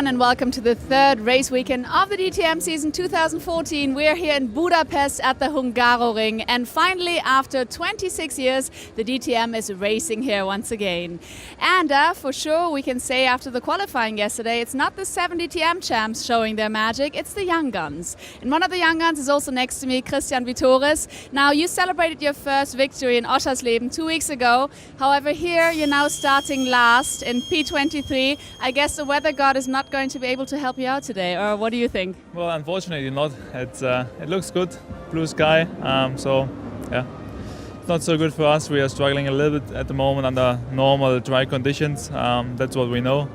everyone, and welcome to the third race weekend of the DTM season 2014. We're here in Budapest at the Hungaroring, and finally, after 26 years, the DTM is racing here once again. And for sure, we can say after the qualifying yesterday, it's not the 7 DTM champs showing their magic, it's the young guns. And one of the young guns is also next to me, Christian Vitores. Now, you celebrated your first victory in Oschersleben 2 weeks ago. However, here you're now starting last in P23. I guess the weather god is not going to be able to help you out today, or what do you think? Well, unfortunately not. It looks good, blue sky, so yeah, it's not so good for us. We are struggling a little bit at the moment under normal dry conditions. That's what we know.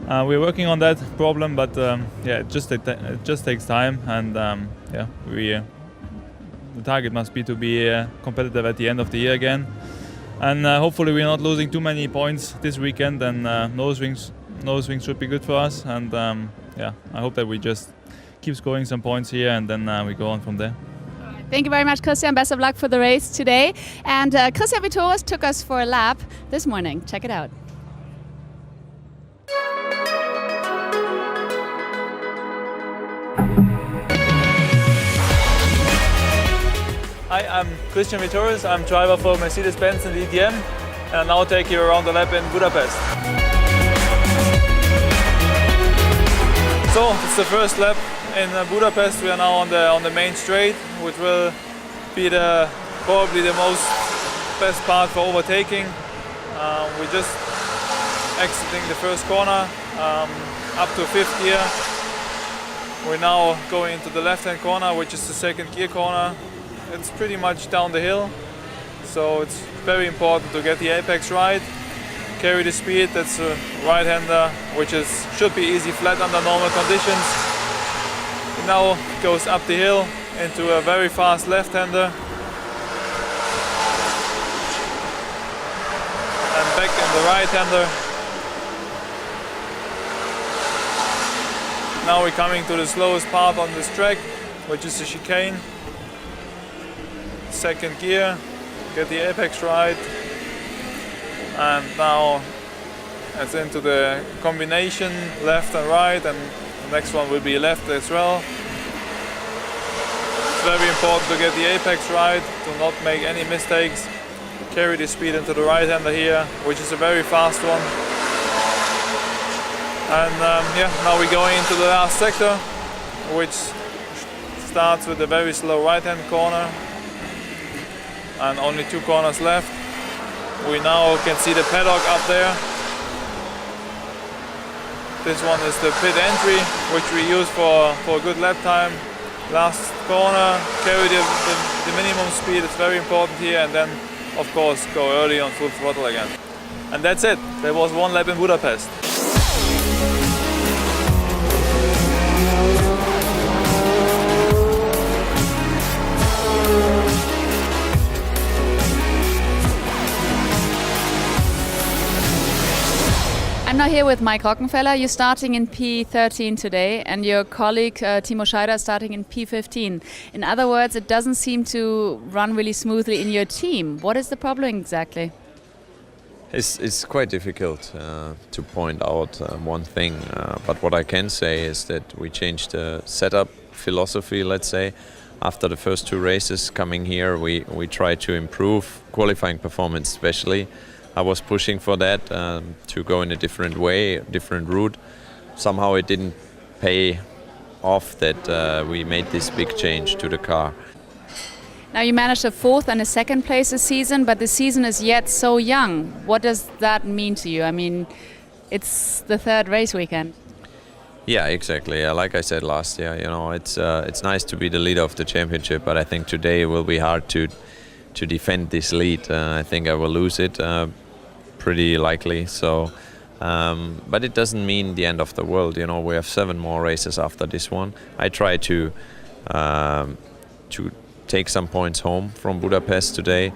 We're working on that problem, but yeah, it just takes time, and yeah, the target must be to be competitive at the end of the year again, and hopefully we're not losing too many points this weekend, and nose rings should be good for us, and yeah, I hope that we just keep scoring some points here, and then we go on from there. Thank you very much, Christian. Best of luck for the race today. And Christian Vitores took us for a lap this morning. Check it out. Hi, I'm Christian Vitores. I'm driver for Mercedes-Benz in DTM, and I'll now take you around the lap in Budapest. So it's the first lap in Budapest. We are now on the main straight, which will be probably the best part for overtaking. We're just exiting the first corner, up to 5th gear. We're now going into the left-hand corner, which is the 2nd gear corner. It's pretty much down the hill, so it's very important to get the apex right. Carry the speed. That's a right-hander, which should be easy flat under normal conditions. It now goes up the hill into a very fast left-hander, and back in the right-hander. Now we're coming to the slowest part on this track, which is the chicane. 2nd gear, get the apex right. And now it's into the combination left and right, and the next one will be left as well. It's very important to get the apex right, to not make any mistakes. Carry the speed into the right-hander here, which is a very fast one. And yeah, now we're going into the last sector, which starts with a very slow right-hand corner, and only 2 corners left. We now can see the paddock up there. This one is the pit entry, which we use for a good lap time. Last corner, carry the minimum speed, it's very important here, and then of course go early on full throttle again. And that's it. There was 1 lap in Budapest. I'm now here with Mike Rockenfeller. You're starting in P13 today, and your colleague Timo Scheider is starting in P15. In other words, it doesn't seem to run really smoothly in your team. What is the problem exactly? It's quite difficult to point out one thing, but what I can say is that we changed the setup philosophy, let's say. After the first 2 races coming here, we tried to improve qualifying performance especially. I was pushing for that, to go in a different way, different route. Somehow it didn't pay off that we made this big change to the car. Now you managed a 4th and a 2nd place this season, but the season is yet so young. What does that mean to you? I mean, it's the 3rd race weekend. Yeah, exactly. Like I said last year, it's nice to be the leader of the championship, but I think today it will be hard to defend this lead. I think I will lose it pretty likely. So, but it doesn't mean the end of the world. We have 7 more races after this one. I try to take some points home from Budapest today.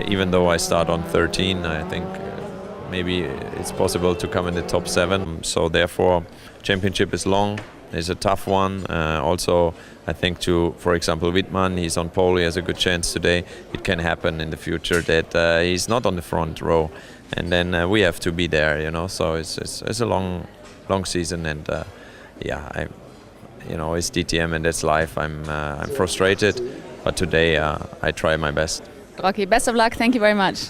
Even though I start on 13, I think maybe it's possible to come in the top 7. So therefore, championship is long. It's a tough one. Also, I think for example, Wittmann, he's on pole, he has a good chance today. It can happen in the future that he's not on the front row, and then we have to be there, So it's a long long season, and yeah, it's DTM and that's life. I'm frustrated, but today I try my best. Rocky, best of luck. Thank you very much.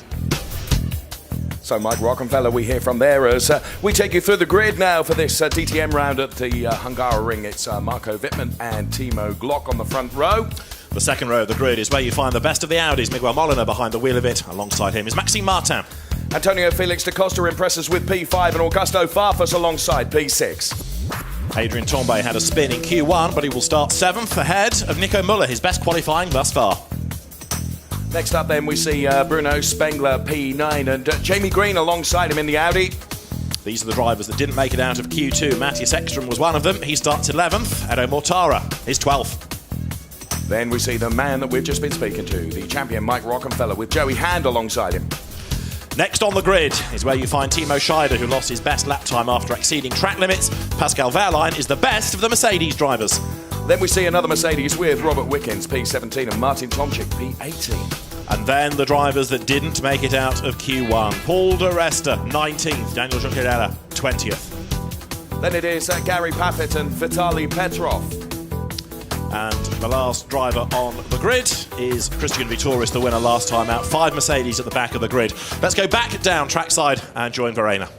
So Mike Rockenfeller, we hear from there as we take you through the grid now for this DTM round at the Hungaroring. It's Marco Wittmann and Timo Glock on the front row. The second row of the grid is where you find the best of the Audis. Miguel Molina behind the wheel of it. Alongside him is Maxime Martin. Antonio Felix da Costa impresses with P5 and Augusto Farfus alongside P6. Adrian Tombe had a spin in Q1, but he will start 7th ahead of Nico Müller, his best qualifying thus far. Next up then we see Bruno Spengler P9 and Jamie Green alongside him in the Audi. These are the drivers that didn't make it out of Q2. Matthias Ekström was one of them. He starts 11th. Edo Mortara is 12th. Then we see the man that we've just been speaking to, the champion Mike Rockenfeller with Joey Hand alongside him. Next on the grid is where you find Timo Scheider, who lost his best lap time after exceeding track limits. Pascal Wehrlein is the best of the Mercedes drivers. Then we see another Mercedes with Robert Wickens, P17, and Martin Tomczyk, P18. And then the drivers that didn't make it out of Q1. Paul de Resta, 19th. Daniel Junqueira, 20th. Then it is Gary Paffett and Vitaly Petrov. And the last driver on the grid is Christian Vitoris, the winner last time out. 5 Mercedes at the back of the grid. Let's go back down trackside and join Verena.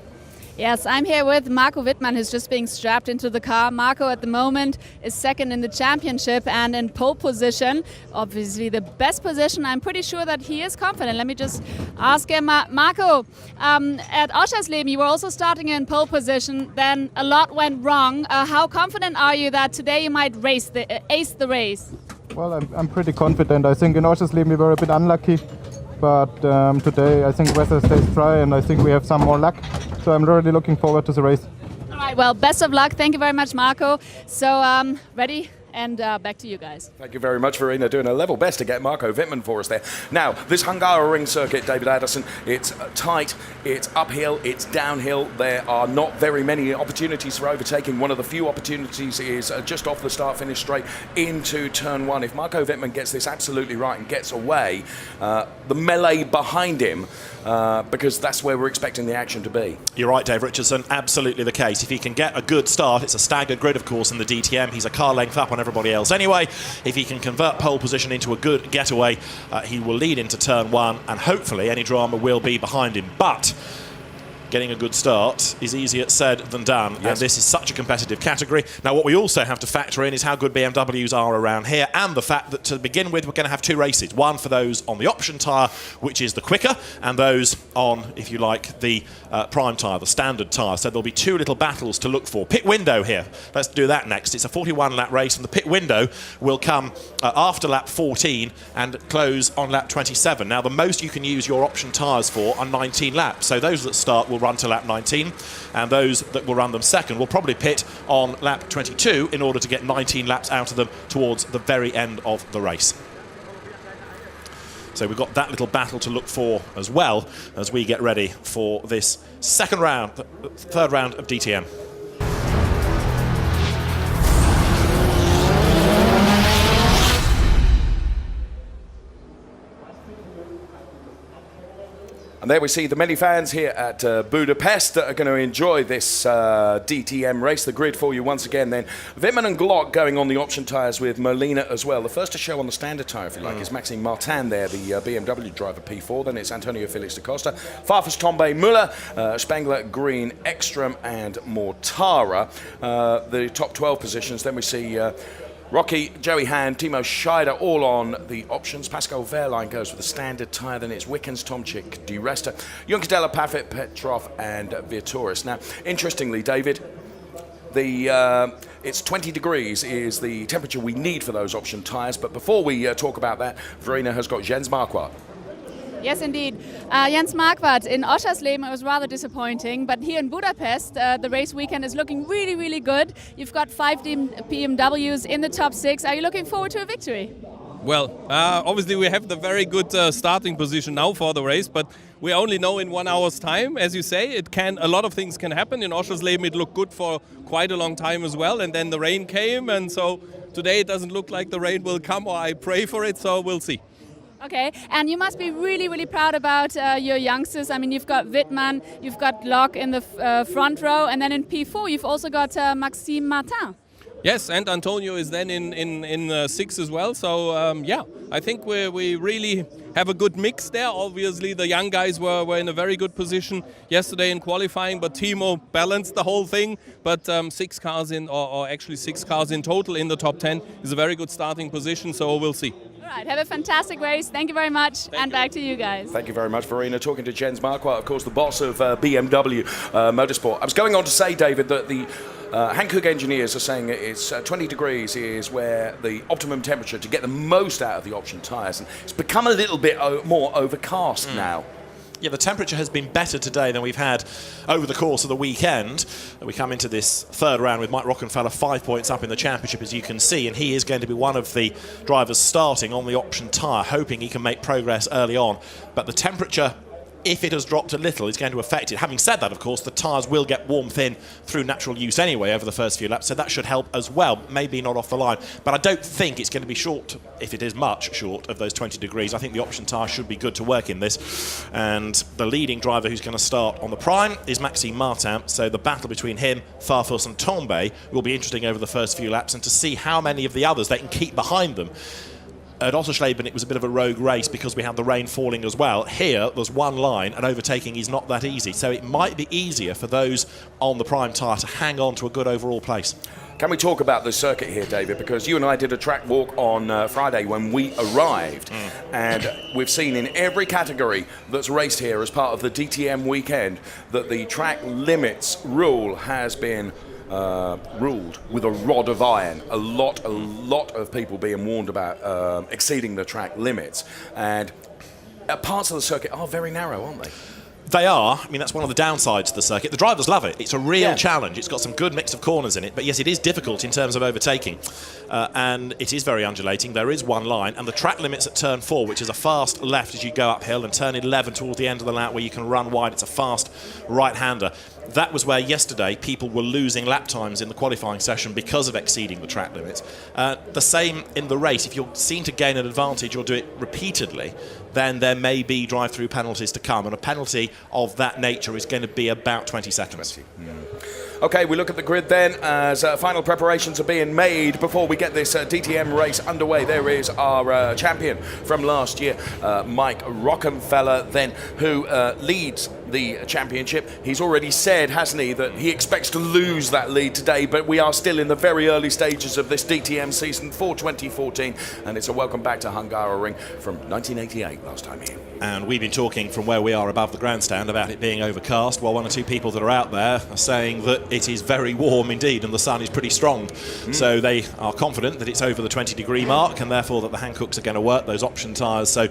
Yes, I'm here with Marco Wittmann, who's just being strapped into the car. Marco at the moment is second in the championship and in pole position. Obviously the best position. I'm pretty sure that he is confident. Let me just ask him. Marco, at Oschersleben you were also starting in pole position, then a lot went wrong. How confident are you that today you might ace the race? Well, I'm pretty confident. I think in Oschersleben we were a bit unlucky. But today I think weather stays dry and I think we have some more luck. So I'm really looking forward to the race. All right, well, best of luck. Thank you very much, Marco. So ready? And back to you guys. Thank you very much, Verena, doing her level best to get Marco Wittmann for us there. Now, this Hungaroring circuit, David Addison, it's tight, it's uphill, it's downhill. There are not very many opportunities for overtaking. One of the few opportunities is just off the start-finish straight into turn 1. If Marco Wittmann gets this absolutely right and gets away, the melee behind him, because that's where we're expecting the action to be. You're right, Dave Richardson, absolutely the case. If he can get a good start, it's a staggered grid, of course, in the DTM. He's a car length up on everybody else anyway. If he can convert pole position into a good getaway, he will lead into turn 1, and hopefully any drama will be behind him. But getting a good start is easier said than done, yes. And this is such a competitive category. Now, what we also have to factor in is how good BMWs are around here, and the fact that to begin with we're going to have 2 races, one for those on the option tyre, which is the quicker, and those on, if you like, the prime tyre, the standard tyre. So there'll be 2 little battles to look for. Pit window here, let's do that next. It's a 41 lap race, and the pit window will come after lap 14 and close on lap 27. Now, the most you can use your option tyres for are 19 laps, so those that start will run to lap 19, and those that will run them second will probably pit on lap 22 in order to get 19 laps out of them towards the very end of the race. So we've got that little battle to look for as well as we get ready for this third round of DTM. And there we see the many fans here at Budapest that are going to enjoy this DTM race. The grid for you once again then. Wittmann and Glock going on the option tyres with Molina as well. The first to show on the standard tyre, if you like, is Maxime Martin there, the BMW driver P4. Then it's Antonio Felix da Costa, Farfus, Tombe, Müller, Spengler, Green, Ekström and Mortara. The top 12 positions. Then we see Rocky, Joey Hand, Timo Scheider all on the options. Pascal Wehrlein goes with the standard tyre. Then it's Wickens, Tomczyk, de Resta, Junqueira, Paffett, Petrov and Vitoris. Now, interestingly, David, it's 20 degrees is the temperature we need for those option tyres. But before we talk about that, Verena has got Jens Marquardt. Yes, indeed. Jens Marquardt, in Oschersleben it was rather disappointing, but here in Budapest the race weekend is looking really, really good. You've got 5 BMWs in the top 6. Are you looking forward to a victory? Well, obviously we have the very good starting position now for the race, but we only know in 1 hour's time. As you say, a lot of things can happen. In Oschersleben it looked good for quite a long time as well, and then the rain came, and so today it doesn't look like the rain will come, or I pray for it, so we'll see. Okay, and you must be really, really proud about your youngsters. I mean, you've got Wittmann, you've got Glock in the front row, and then in P4 you've also got Maxime Martin. Yes, and Antonio is then in 6 as well. So yeah, I think we really have a good mix there. Obviously, the young guys were in a very good position yesterday in qualifying, but Timo balanced the whole thing. But 6 cars in, or actually 6 cars in total in the top 10 is a very good starting position. So we'll see. All right, have a fantastic race. Thank you very much, and back to you guys. Thank you very much, Verena. Talking to Jens Marquardt, of course, the boss of BMW Motorsport. I was going on to say, David, that the Hankook engineers are saying it's 20 degrees is where the optimum temperature to get the most out of the option tyres. And it's become a little bit more overcast now. Yeah, the temperature has been better today than we've had over the course of the weekend. We come into this third round with Mike Rockenfeller 5 points up in the championship, as you can see, and he is going to be one of the drivers starting on the option tyre, hoping he can make progress early on. But the temperature, if it has dropped a little, is going to affect it. Having said that, of course, the tyres will get warmth in through natural use anyway over the first few laps, so that should help as well. Maybe not off the line, but I don't think it's going to be short, if it is much short of those 20 degrees. I think the option tyre should be good to work in this. And the leading driver who's going to start on the prime is Maxime Martin, so the battle between him, Farfus and Tombe will be interesting over the first few laps, and to see how many of the others they can keep behind them. At Ottersleben, it was a bit of a rogue race because we had the rain falling as well. Here, there's one line, and overtaking is not that easy. So it might be easier for those on the prime tyre to hang on to a good overall place. Can we talk about the circuit here, David? Because you and I did a track walk on Friday when we arrived, and we've seen in every category that's raced here as part of the DTM weekend that the track limits rule has been ruled with a rod of iron. A lot of people being warned about exceeding the track limits, and parts of the circuit are very narrow, aren't they? They are. I mean, that's one of the downsides of the circuit. The drivers love it. It's a real challenge. It's got some good mix of corners in it. But yes, it is difficult in terms of overtaking. And it is very undulating. There is one line. And the track limits at turn 4, which is a fast left as you go uphill, and turn 11 towards the end of the lap where you can run wide. It's a fast right-hander. That was where yesterday people were losing lap times in the qualifying session because of exceeding the track limits. The same in the race. If you're seen to gain an advantage or do it repeatedly, then there may be drive-through penalties to come, and a penalty of that nature is going to be about 20 seconds. Okay, we look at the grid then as final preparations are being made before we get this DTM race underway. There is our champion from last year, Mike Rockenfeller, then, who leads the championship. He's already said, hasn't he, that he expects to lose that lead today, but we are still in the very early stages of this DTM season for 2014, and it's a welcome back to Hungaroring from 1988 last time here. And we've been talking from where we are above the grandstand about it being overcast, while one or two people that are out there are saying that it is very warm indeed and the sun is pretty strong. So they are confident that it's over the 20-degree mark, and therefore that the Hankooks are going to work those option tyres. So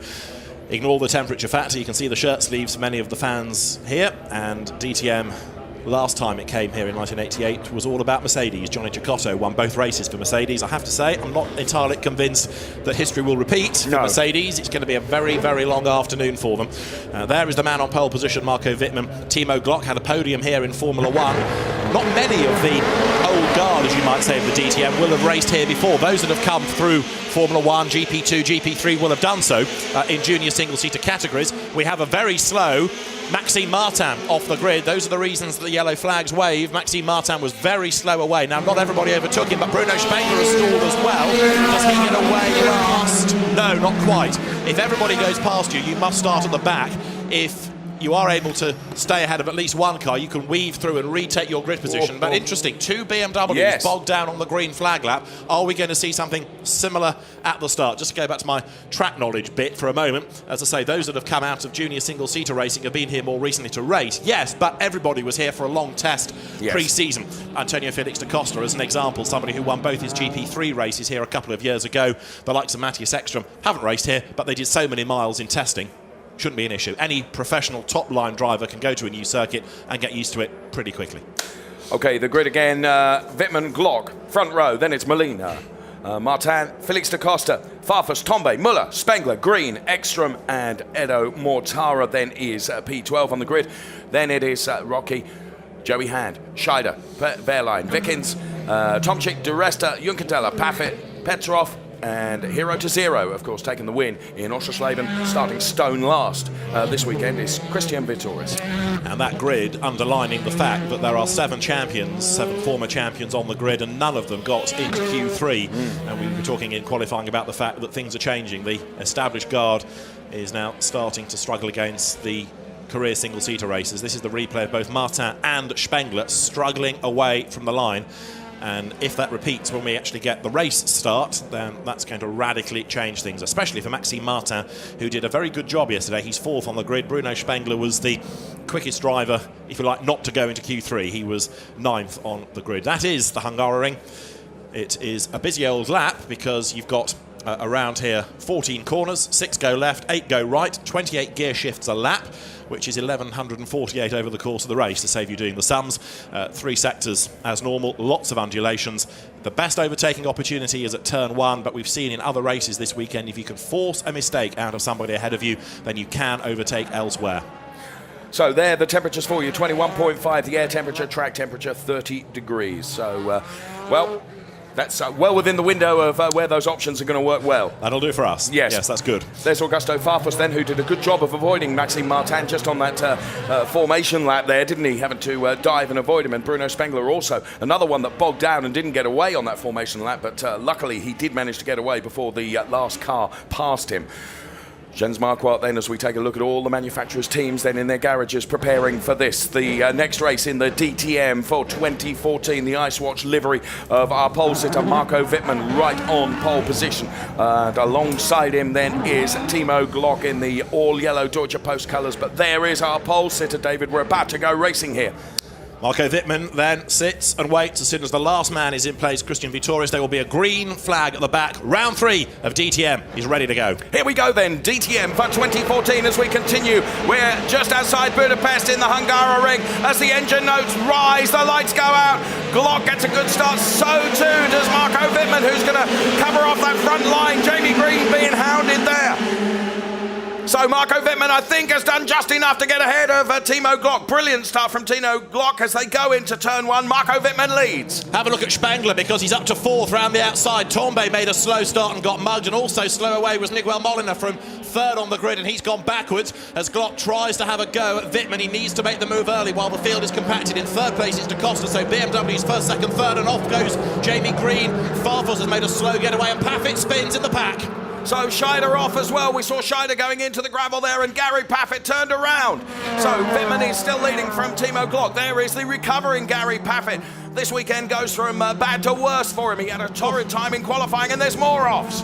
ignore the temperature factor. You can see the shirt sleeves for many of the fans here, and DTM last time it came here in 1988 was all about Mercedes. Johnny Cecotto won both races for Mercedes. I have to say, I'm not entirely convinced that history will repeat for Mercedes. It's going to be a very, very long afternoon for them. There is the man on pole position, Marco Wittmann. Timo Glock had a podium here in Formula 1. Not many of the old guard, as you might say, of the DTM will have raced here before. Those that have come through Formula 1, GP2, GP3 will have done so in junior single-seater categories. We have a very slow Maxime Martin off the grid. Those are the reasons that the yellow flags wave. Maxime Martin was very slow away. Now, not everybody overtook him, but Bruno Spengler has stalled as well. Does he get away last? No, not quite. If everybody goes past you, you must start at the back. If you are able to stay ahead of at least one car, you can weave through and retake your grid position. But interesting, 2 BMWs bogged down on the green flag lap. Are we going to see something similar at the start? Just to go back to my track knowledge bit for a moment. As I say, those that have come out of junior single-seater racing have been here more recently to race. Yes, but everybody was here for a long test pre-season. Antonio Felix da Costa, as an example, somebody who won both his GP3 races here a couple of years ago. The likes of Matthias Ekstrom haven't raced here, but they did so many miles in testing. Shouldn't be an issue. Any professional top-line driver can go to a new circuit and get used to it pretty quickly. Okay, the grid again. Wittmann, Glock, front row. Then it's Molina, Martin, Felix da Costa, Farfus, Tombe, Muller, Spengler, Green, Ekstrom, and Edo Mortara. Then is P12 on the grid. Then it is Rocky, Joey Hand, Scheider, Wehrlein, Wickens, Tomczyk, De Resta, Junkentella, Paffett, Petrov, and Hero to Zero, of course, taking the win in Oschersleben, starting stone last this weekend is Christian Vittoris. And that grid underlining the fact that there are 7 champions, 7 former champions on the grid, and none of them got into Q3. And we were talking in qualifying about the fact that things are changing. The established guard is now starting to struggle against the career single-seater races. This is the replay of both Martin and Spengler struggling away from the line. And if that repeats when we actually get the race start, then that's going to radically change things, especially for Maxime Martin, who did a very good job yesterday. He's 4th on the grid. Bruno Spengler was the quickest driver, if you like, not to go into Q3. He was 9th on the grid. That is the Hungaroring. It is a busy old lap because you've got around here 14 corners, 6 go left, 8 go right, 28 gear shifts a lap, which is 1,148 over the course of the race to save you doing the sums. 3 sectors as normal, lots of undulations. The best overtaking opportunity is at turn 1, but we've seen in other races this weekend, if you can force a mistake out of somebody ahead of you, then you can overtake elsewhere. So there, the temperatures for you, 21.5, the air temperature, track temperature, 30 degrees. So, well, that's well within the window of where those options are going to work well. That'll do for us. Yes, that's good. There's Augusto Farfus then, who did a good job of avoiding Maxime Martin just on that formation lap there, didn't he? Having to dive and avoid him. And Bruno Spengler also, another one that bogged down and didn't get away on that formation lap, but luckily he did manage to get away before the last car passed him. Jens Marquardt then, as we take a look at all the manufacturers' teams then in their garages preparing for this, the next race in the DTM for 2014, the Ice Watch livery of our pole sitter Marco Wittmann right on pole position. And alongside him then is Timo Glock in the all-yellow Deutsche Post colours, but there is our pole sitter, David. We're about to go racing here. Marco Wittmann then sits and waits. As soon as the last man is in place, Christian Vittoris, there will be a green flag at the back. Round 3 of DTM. He's ready to go. Here we go then, DTM for 2014 as we continue. We're just outside Budapest in the Hungaroring as the engine notes rise, the lights go out. Glock gets a good start, so too does Marco Wittmann, who's going to cover off that front line. Jamie Green being hounded there. So Marco Wittmann, I think, has done just enough to get ahead of Timo Glock. Brilliant start from Timo Glock as they go into turn 1. Marco Wittmann leads. Have a look at Spengler because he's up to 4th round the outside. Tombe made a slow start and got mugged, and also slow away was Miguel Molina from 3rd on the grid, and he's gone backwards as Glock tries to have a go at Wittmann. He needs to make the move early while the field is compacted. In 3rd place is Da Costa, so BMW's 1st, 2nd, 3rd, and off goes Jamie Green. Farfus has made a slow getaway, and Paffett spins in the pack. So Scheider off as well. We saw Scheider going into the gravel there, and Gary Paffett turned around. So Wittmann is still leading from Timo Glock. There is the recovering Gary Paffett. This weekend goes from bad to worse for him. He had a torrid time in qualifying, and there's more offs.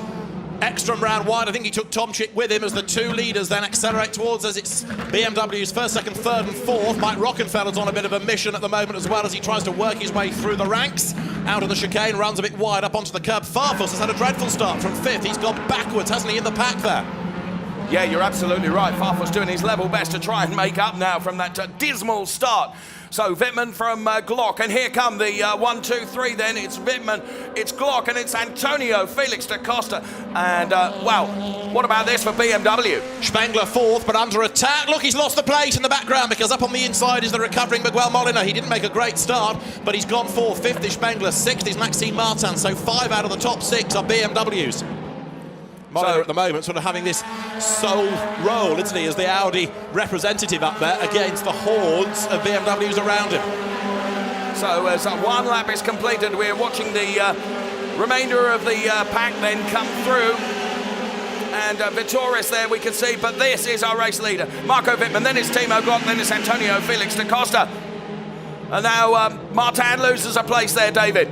Ekstrom round wide. I think he took Tomczyk with him as the 2 leaders then accelerate towards us. It's BMW's 1st, 2nd, 3rd and 4th. Mike Rockenfeller's on a bit of a mission at the moment as well as he tries to work his way through the ranks. Out of the chicane, runs a bit wide up onto the curb. Farfus has had a dreadful start from 5th. He's gone backwards, hasn't he, in the pack there? Yeah, you're absolutely right. Farfus doing his level best to try and make up now from that dismal start. So Wittmann from Glock, and here come the 1, 2, 3 then. It's Wittmann, it's Glock, and it's Antonio Felix da Costa. And, well, what about this for BMW? Spengler 4th, but under attack. Look, he's lost the plate in the background because up on the inside is the recovering Miguel Molina. He didn't make a great start, but he's gone 4th. 5th is Spengler, 6th is Maxime Martin, so 5 out of the top 6 are BMWs. Molina at the moment sort of having this sole role, isn't he, as the Audi representative up there against the hordes of BMWs around him. So as one lap is completed, we're watching the remainder of the pack then come through. And Vittoris there we can see, but this is our race leader, Marco Wittmann, then it's Timo Glock, then it's Antonio Felix da Costa. And now Martin loses a place there, David.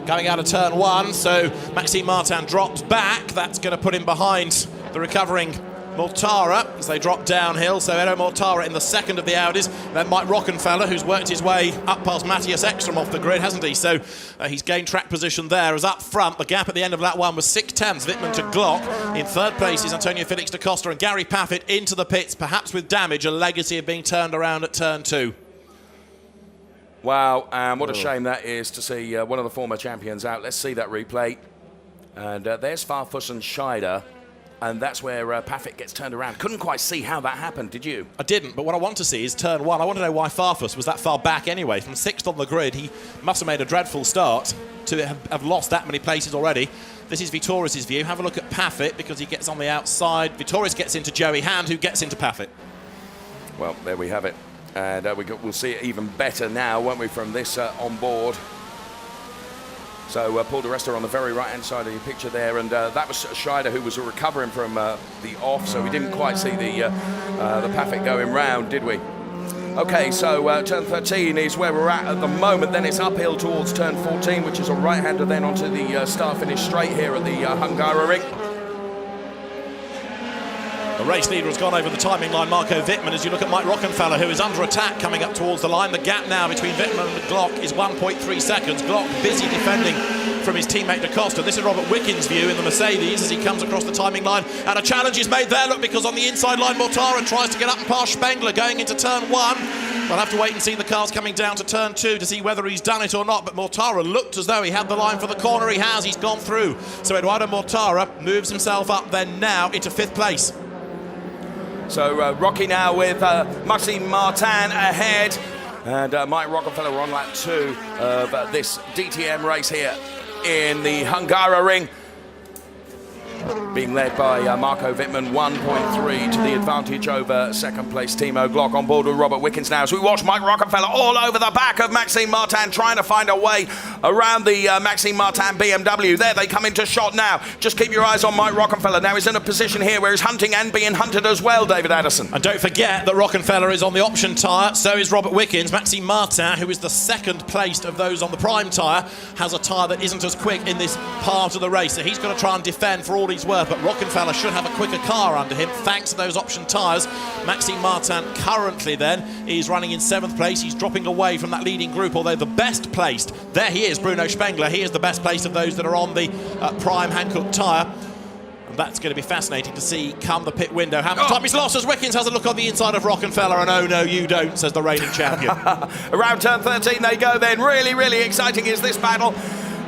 Coming out of turn 1, so Maxime Martin drops back. That's going to put him behind the recovering Mortara as they drop downhill. So Edo Mortara in the 2nd of the Audis. Then Mike Rockenfeller, who's worked his way up past Matthias Ekstrom off the grid, hasn't he? So he's gained track position there. As up front, the gap at the end of lap 1 was 6/10, Wittmann to Glock. In 3rd place is Antonio Felix da Costa, and Gary Paffett into the pits, perhaps with damage, a legacy of being turned around at turn 2. Wow, and what a shame that is to see one of the former champions out. Let's see that replay. And there's Farfus and Scheider. And that's where Paffett gets turned around. Couldn't quite see how that happened, did you? I didn't, but what I want to see is turn 1. I want to know why Farfus was that far back anyway. From 6th on the grid, he must have made a dreadful start to have lost that many places already. This is Vittorius' view. Have a look at Paffett because he gets on the outside. Vittorius gets into Joey Hand, who gets into Paffett. Well, there we have it. And we'll see it even better now, won't we, from this on board. So Paul di Resta on the very right-hand side of your picture there, and that was Scheider who was recovering from the off, so we didn't quite see the Paffett going round, did we? Okay, so turn 13 is where we're at the moment. Then it's uphill towards turn 14, which is a right-hander then onto the start-finish straight here at the Hungaroring. The race leader has gone over the timing line, Marco Wittmann, as you look at Mike Rockenfeller, who is under attack coming up towards the line. The gap now between Wittmann and Glock is 1.3 seconds. Glock busy defending from his teammate Da Costa. This is Robert Wickens' view in the Mercedes as he comes across the timing line. And a challenge is made there, look, because on the inside line, Mortara tries to get up and pass Spengler going into turn 1. We'll have to wait and see the cars coming down to turn 2 to see whether he's done it or not. But Mortara looked as though he had the line for the corner. He has, he's gone through. So Eduardo Mortara moves himself up then now into 5th place. So Rocky now with Maxime Martin ahead, and Mike Rockenfeller on lap 2 of this DTM race here in the Hungaroring, being led by Marco Wittmann, 1.3 to the advantage over second place Timo Glock. On board with Robert Wickens now as we watch Mike Rockenfeller all over the back of Maxime Martin, trying to find a way around the Maxime Martin BMW. There they come into shot now. Just keep your eyes on Mike Rockenfeller. Now he's in a position here where he's hunting and being hunted as well, David Addison. And don't forget that Rockenfeller is on the option tyre, so is Robert Wickens. Maxime Martin, who is the second placed of those on the prime tyre, has a tyre that isn't as quick in this part of the race, so he's got to try and defend for all he's worth. But Rockenfeller should have a quicker car under him thanks to those option tyres. Maxime Martin currently then is running in 7th place. He's dropping away from that leading group, although the best placed, there he is, Bruno Spengler. He is the best placed of those that are on the prime Hankook tyre. And that's going to be fascinating to see come the pit window how much time he's lost as Wickens has a look on the inside of Rockenfeller, and oh no you don't, says the reigning champion. Around turn 13 they go then. Really, really exciting is this battle.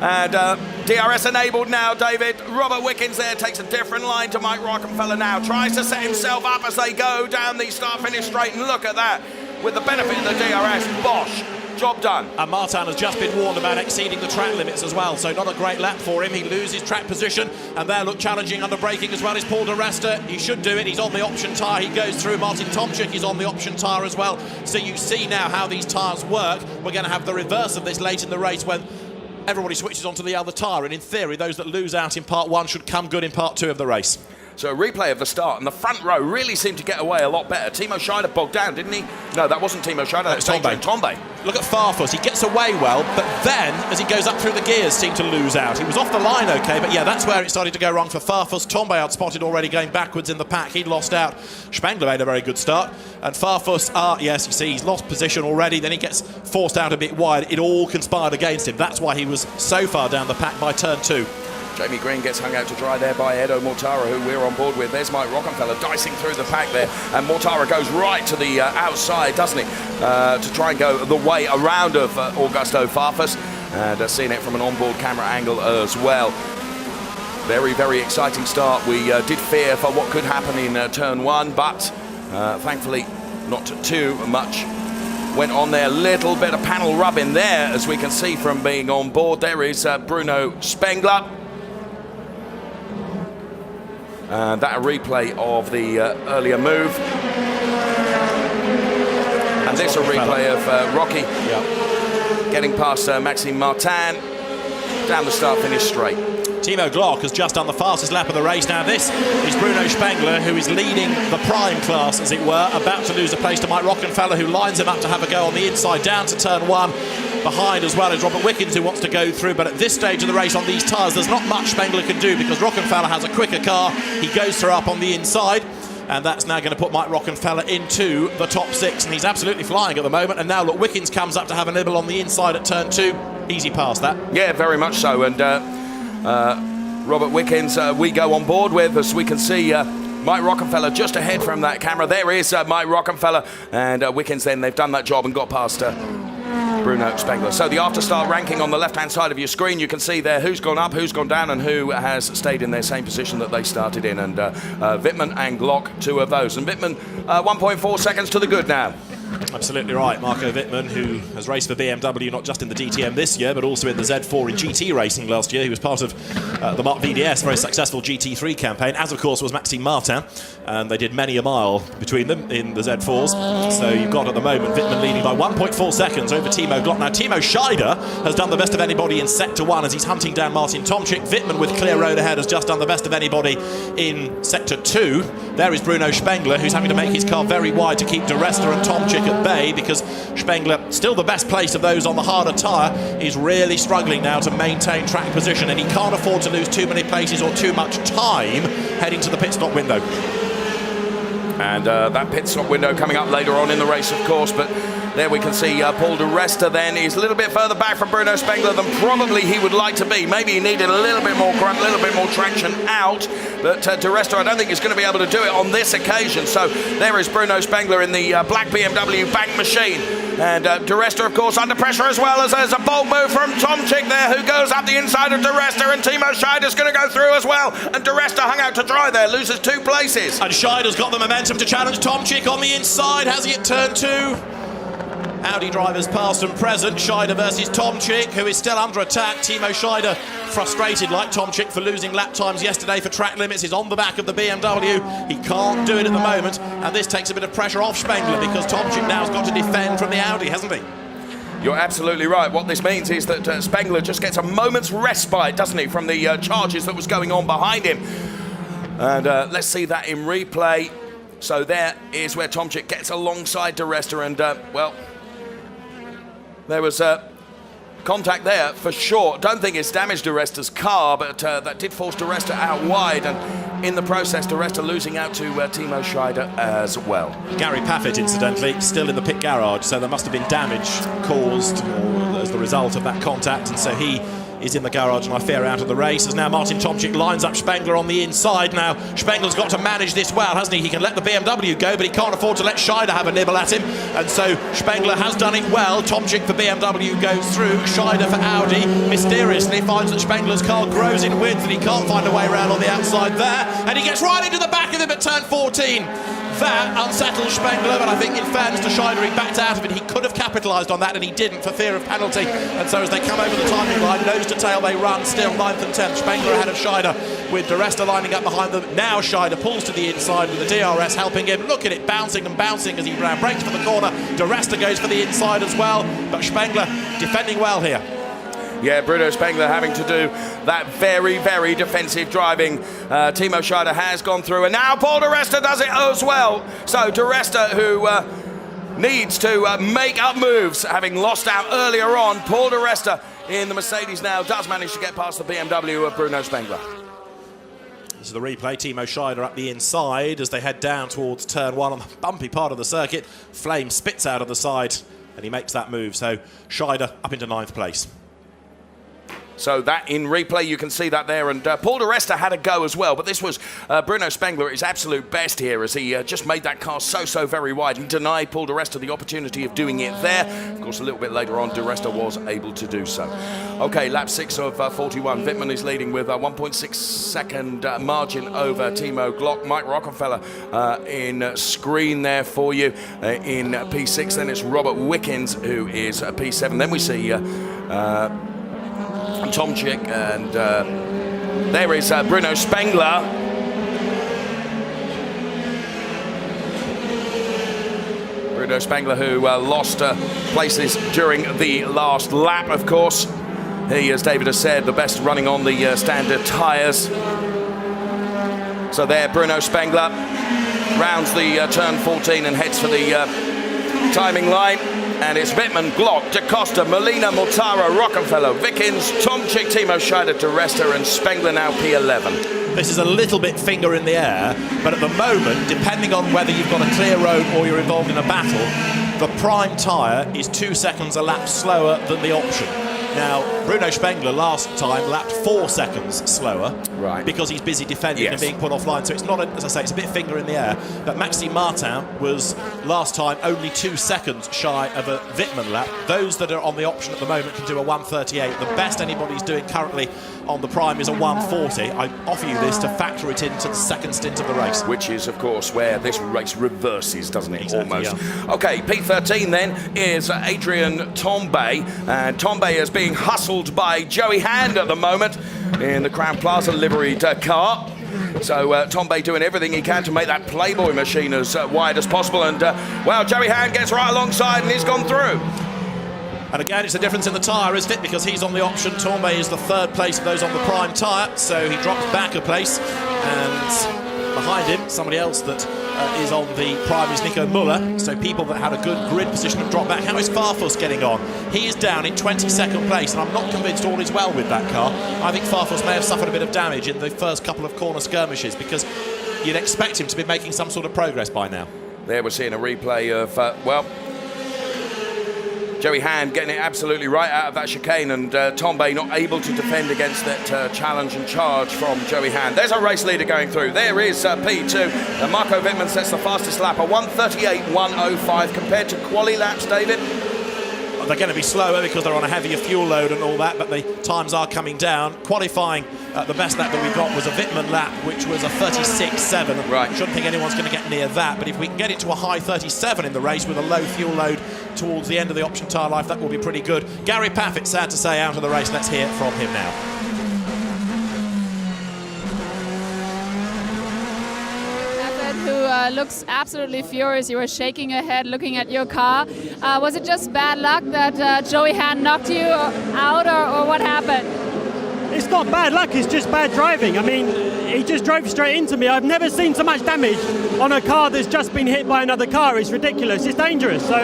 And DRS enabled now, David. Robert Wickens there takes a different line to Mike Rockenfeller now. Tries to set himself up as they go down the start-finish straight. And look at that. With the benefit of the DRS, bosh. Job done. And Martin has just been warned about exceeding the track limits as well, so not a great lap for him. He loses track position, and there, look, challenging under braking as well is Paul di Resta. He should do it. He's on the option tyre. He goes through. Martin Tomczyk is on the option tyre as well. So you see now how these tyres work. We're going to have the reverse of this late in the race when everybody switches onto the other tyre, and in theory those that lose out in part 1 should come good in part 2 of the race. So a replay of the start, and the front row really seemed to get away a lot better. Timo Scheider bogged down, didn't he? No, that wasn't Timo Scheider, that was Tombe. Look at Farfus, he gets away well, but then, as he goes up through the gears, seemed to lose out. He was off the line okay, but yeah, that's where it started to go wrong for Farfus. Tombe I'd spotted already going backwards in the pack, he'd lost out. Spengler made a very good start, and Farfus, yes, you see, he's lost position already, then he gets forced out a bit wide. It all conspired against him. That's why he was so far down the pack by turn 2. Jamie Green gets hung out to dry there by Edo Mortara, who we're on board with. There's Mike Rockenfeller dicing through the pack there, and Mortara goes right to the outside, doesn't he, to try and go the way around of Augusto Farfus, and seeing it from an onboard camera angle as well. Very, very exciting start. We did fear for what could happen in turn 1, but thankfully not too much went on there. Little bit of panel rubbing there, as we can see from being on board. There is Bruno Spengler. That a replay of the earlier move. And this a replay of Rocky getting past Maxime Martin down the start-finish straight. Timo Glock has just done the fastest lap of the race. Now this is Bruno Spengler, who is leading the prime class, as it were, about to lose a place to Mike Rockenfeller, who lines him up to have a go on the inside down to turn 1. Behind as well is Robert Wickens, who wants to go through, but at this stage of the race on these tyres there's not much Spengler can do because Rockenfeller has a quicker car. He goes through up on the inside, and that's now going to put Mike Rockenfeller into the top 6, and he's absolutely flying at the moment. And now look, Wickens comes up to have a nibble on the inside at turn 2. Easy past that. Yeah, very much so. And Robert Wickens we go on board with, as we can see Mike Rockenfeller just ahead from that camera. There is Mike Rockenfeller, and Wickens then, they've done that job and got past Bruno Spengler. So the after-start ranking on the left-hand side of your screen, you can see there who's gone up, who's gone down, and who has stayed in their same position that they started in. And Wittmann and Glock, 2 of those. And Wittmann, 1.4 seconds to the good now. Absolutely right. Marco Wittmann, who has raced for BMW not just in the DTM this year, but also in the Z4 in GT racing last year. He was part of the Mark VDS, very successful GT3 campaign, as of course was Maxime Martin, and they did many a mile between them in the Z4s. So you've got at the moment Wittmann leading by 1.4 seconds over Timo Glock. Now Timo Scheider has done the best of anybody in Sector 1 as he's hunting down Martin Tomczyk. Wittmann with clear road ahead has just done the best of anybody in Sector 2. There is Bruno Spengler, who's having to make his car very wide to keep De Resta and Tomczyk at bay, because Spengler, still the best placed of those on the harder tyre, is really struggling now to maintain track position, and he can't afford to lose too many places or too much time heading to the pit stop window. And that pit stop window coming up later on in the race, of course, but there we can see Paul De Resta then is a little bit further back from Bruno Spengler than probably he would like to be. Maybe he needed a little bit more grunt, a little bit more traction out, but De Resta I don't think is going to be able to do it on this occasion. So there is Bruno Spengler in the black BMW bank machine. And De Resta, of course, under pressure as well, as there's a bold move from Tomczyk there, who goes up the inside of De Resta, and Timo Scheider's going to go through as well. And De Resta hung out to dry there, loses 2 places. And Scheider's got the momentum to challenge Tomczyk on the inside. Has he at turn 2? Audi drivers past and present. Scheider versus Tomczyk, who is still under attack. Timo Scheider, frustrated like Tomczyk for losing lap times yesterday for track limits, is on the back of the BMW. He can't do it at the moment, and this takes a bit of pressure off Spengler, because Tomczyk now has got to defend from the Audi, hasn't he? You're absolutely right. What this means is that Spengler just gets a moment's respite, doesn't he, from the charges that was going on behind him. And let's see that in replay. So there is where Tomczyk gets alongside De Resta, and well, there was contact there for sure. Don't think it's damaged De Resta's car, but that did force De Resta out wide, and in the process De Resta losing out to Timo Scheider as well. Gary Paffett, incidentally, still in the pit garage, so there must have been damage caused as the result of that contact, and so he is in the garage and I fear out of the race, as now Martin Tomczyk lines up Spengler on the inside. Now Spengler's got to manage this well, hasn't he? He can let the BMW go, but he can't afford to let Scheider have a nibble at him, and so Spengler has done it well. Tomczyk for BMW goes through. Scheider for Audi mysteriously finds that Spengler's car grows in width and he can't find a way around on the outside there, and he gets right into the back of him at turn 14. That unsettles Spengler, but I think in fairness to Scheider, he backed out of it. He could have capitalised on that, and he didn't for fear of penalty. And so as they come over the timing line, nose to tail they run, still 9th and 10th. Spengler ahead of Scheider, with De Resta lining up behind them. Now Scheider pulls to the inside with the DRS helping him. Look at it, bouncing and bouncing as he breaks for the corner. De Resta goes for the inside as well, but Spengler defending well here. Yeah, Bruno Spengler having to do that very, very defensive driving. Timo Scheider has gone through, and now Paul De Resta does it as well. So De Resta, who needs to make up moves, having lost out earlier on. Paul De Resta in the Mercedes now does manage to get past the BMW of Bruno Spengler. This is the replay. Timo Scheider up the inside as they head down towards turn 1 on the bumpy part of the circuit. Flame spits out of the side, and he makes that move. So Scheider up into 9th place. So that in replay, you can see that there, and Paul De Resta had a go as well, but this was Bruno Spengler at his absolute best here, as he just made that car so very wide. He denied Paul De Resta the opportunity of doing it there. Of course, a little bit later on, De Resta was able to do so. Okay, lap 6 of 41. Wittmann is leading with a 1.6 second margin over Timo Glock. Mike Rockefeller in screen there for you in P6. Then it's Robert Wickens, who is P7. Then we see Tomczyk, and there is Bruno Spengler. Bruno Spengler, who lost places during the last lap, of course. He, as David has said, the best running on the standard tyres. So there, Bruno Spengler rounds the turn 14 and heads for the timing line. And it's Wittmann, Glock, Da Costa, Molina, Mortara, Rockefeller, Wickens, Tomczyk, Timo Scheider, De Resta, and Spengler now P11. This is a little bit finger in the air, but at the moment, depending on whether you've got a clear road or you're involved in a battle, the prime tyre is 2 seconds a lap slower than the option. Now, Bruno Spengler last time lapped 4 seconds slower. Right. because he's busy defending and being put offline. So it's not, as I say, it's a bit finger in the air. But Maxime Martin was last time only 2 seconds shy of a Wittmann lap. Those that are on the option at the moment can do a 1:38. The best anybody's doing currently on the prime is a 1:40. I offer you this to factor it into the second stint of the race. Which is, of course, where this race reverses, doesn't it? Exactly, almost. Okay, P13 then is Adrian Tombay. And Tombay is being hustled by Joey Hand at the moment in the Crown Plaza liveried car. So Tombay doing everything he can to make that Playboy machine as wide as possible. And, well, Joey Hand gets right alongside and he's gone through. And again, it's a difference in the tyre, isn't it? Because he's on the option. Tombay is the third place of those on the prime tyre, so he drops back a place. And behind him, somebody else that is on the prime is Nico Muller. So people that had a good grid position have dropped back. How is Farfus getting on? He is down in 22nd place, and I'm not convinced all is well with that car. I think Farfus may have suffered a bit of damage in the first couple of corner skirmishes, because you'd expect him to be making some sort of progress by now. There we're seeing a replay of, well, Joey Hand getting it absolutely right out of that chicane, and Tombay not able to defend against that challenge and charge from Joey Hand. There's a race leader going through. There is P2. Marco Wittmann sets the fastest lap, a 1:38.105 compared to quali laps, David. They're going to be slower because they're on a heavier fuel load and all that, but the times are coming down. Qualifying, the best lap that we got was a Wittmann lap, which was a 36.7. Right. Shouldn't think anyone's going to get near that, but if we can get it to a high 37 in the race with a low fuel load towards the end of the option tyre life, that will be pretty good. Gary Paffett, sad to say, out of the race. Let's hear from him now. Who looks absolutely furious. You were shaking your head looking at your car. Was it just bad luck that Joey Hand knocked you out, or what happened? It's not bad luck, it's just bad driving. I mean, he just drove straight into me. I've never seen so much damage on a car that's just been hit by another car. It's ridiculous, it's dangerous. So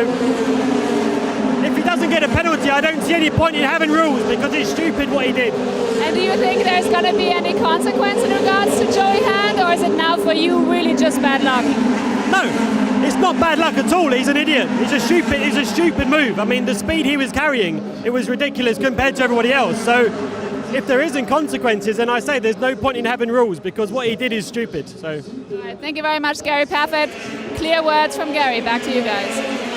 if he doesn't get a penalty, I don't see any point in having rules, because it's stupid what he did. And do you think there's going to be any consequence in regards to Joey Hand, or is it now for you really just bad luck? No, it's not bad luck at all. He's an idiot. It's a stupid move. I mean, the speed he was carrying, it was ridiculous compared to everybody else. So if there isn't consequences, then I say there's no point in having rules, because what he did is stupid. So. All right, thank you very much, Gary Paffett. Clear words from Gary. Back to you guys.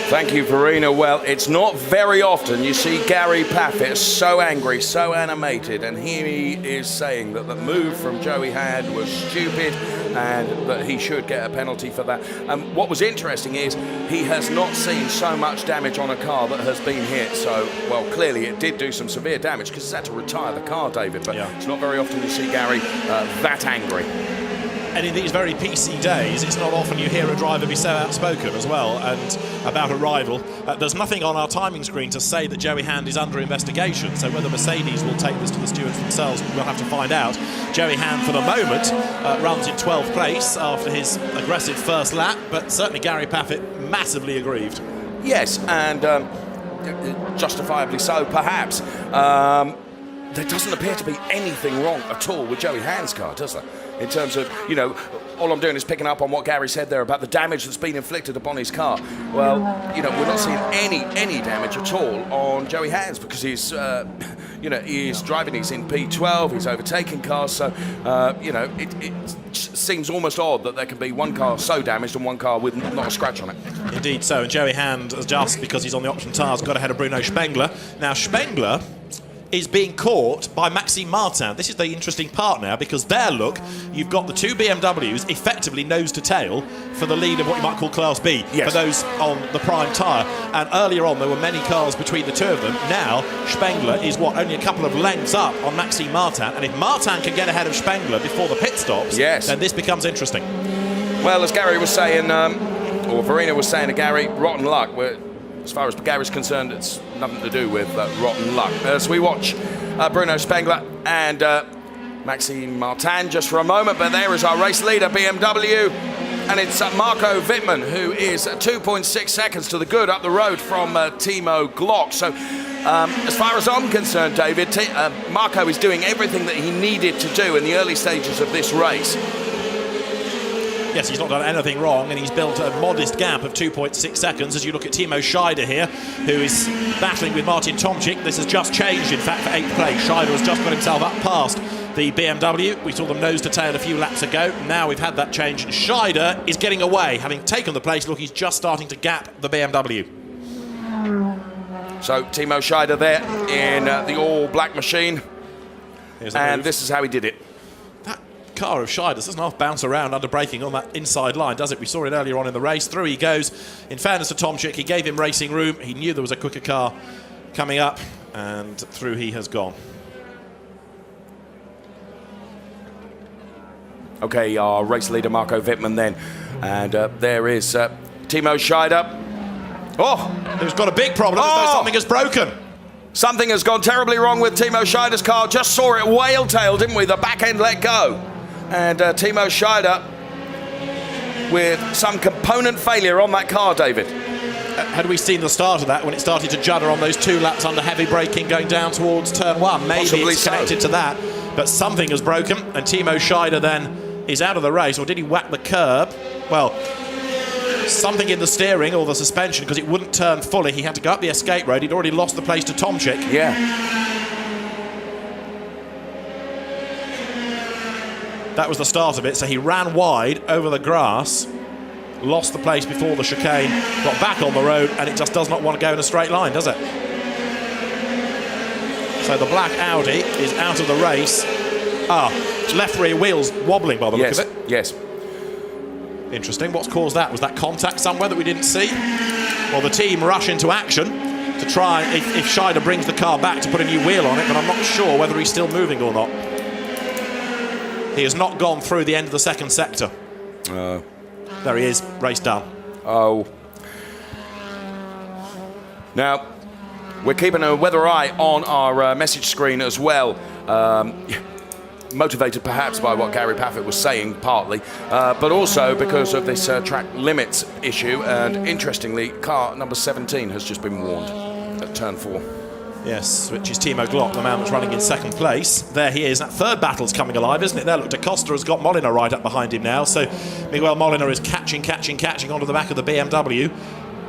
Thank you, Verena. Well, it's not very often you see Gary Paffett so angry, so animated, and here he is saying that the move from Joey Hand was stupid and that he should get a penalty for that. And what was interesting is he has not seen so much damage on a car that has been hit. So, well, clearly it did do some severe damage because it's had to retire the car, David. But it's not very often you see Gary that angry. And in these very PC days, it's not often you hear a driver be so outspoken as well, and about a rival. There's nothing on our timing screen to say that Joey Hand is under investigation, so whether Mercedes will take this to the stewards themselves, we'll have to find out. Joey Hand, for the moment, runs in 12th place after his aggressive first lap, but certainly Gary Paffett massively aggrieved. Yes, and justifiably so, perhaps. There doesn't appear to be anything wrong at all with Joey Hand's car, does there? In terms of, you know, all I'm doing is picking up on what Gary said there about the damage that's been inflicted upon his car. Well, you know, we're not seeing any damage at all on Joey Hand's, because he's, you know, he's driving, he's in P12, he's overtaking cars, so, you know, it seems almost odd that there can be one car so damaged and one car with not a scratch on it. Indeed so, and Joey Hand, just because he's on the option tyres, got ahead of Bruno Spengler. Now, Spengler is being caught by Maxime Martin. This is the interesting part now, because there, look, you've got the two BMWs effectively nose to tail for the lead of what you might call Class B, for those on the prime tyre. And earlier on, there were many cars between the two of them. Now, Spengler is, only a couple of lengths up on Maxime Martin. And if Martin can get ahead of Spengler before the pit stops, then this becomes interesting. Well, as Gary was saying, or Verena was saying to Gary, rotten luck. As far as Gary's concerned, it's nothing to do with rotten luck. As we watch Bruno Spengler and Maxime Martin just for a moment, but there is our race leader, BMW, and it's Marco Wittmann, who is 2.6 seconds to the good up the road from Timo Glock. So as far as I'm concerned, David, Marco is doing everything that he needed to do in the early stages of this race. Yes, he's not done anything wrong, and he's built a modest gap of 2.6 seconds. As you look at Timo Scheider here, who is battling with Martin Tomczyk. This has just changed, in fact, for 8th place. Scheider has just got himself up past the BMW. We saw them nose to tail a few laps ago. Now we've had that change. Scheider is getting away, having taken the place. Look, he's just starting to gap the BMW. So Timo Scheider there in the all-black machine. And this is how he did it. That car of Scheider's doesn't half bounce around under braking on that inside line, does it? We saw it earlier on in the race. Through he goes. In fairness to Tomczyk, he gave him racing room. He knew there was a quicker car coming up, and through he has gone. Okay, our race leader Marco Wittmann then. And there is Timo Scheider. Oh! He's got a big problem. As though something has broken. Something has gone terribly wrong with Timo Scheider's car. Just saw it whale-tail, didn't we? The back end let go. And Timo Scheider with some component failure on that car, David. Had we seen the start of that when it started to judder on those 2 laps under heavy braking going down towards turn 1? Maybe Possibly it's connected to that. But something has broken, and Timo Scheider then is out of the race. Or did he whack the curb? Well, something in the steering or the suspension, because it wouldn't turn fully. He had to go up the escape road. He'd already lost the place to Tomczyk. Yeah. That was the start of it. So he ran wide over the grass, lost the place before the chicane, got back on the road, and it just does not want to go in a straight line, does it? So the black Audi is out of the race. Left rear wheels wobbling by the look of it. Yes. Interesting. What's caused that? Was that contact somewhere that we didn't see? Well, the team rush into action to try if Scheider brings the car back to put a new wheel on it, but I'm not sure whether he's still moving or not. He has not gone through the end of the second sector. There he is, race done. Oh. Now, we're keeping a weather eye on our message screen as well. Motivated perhaps by what Gary Paffett was saying, partly, but also because of this track limits issue. And interestingly, car number 17 has just been warned at turn 4. Yes, which is Timo Glock, the man that's running in second place. There he is. That third battle's coming alive, isn't it? There, look, Da Costa has got Molina right up behind him now. So Miguel Molina is catching onto the back of the BMW.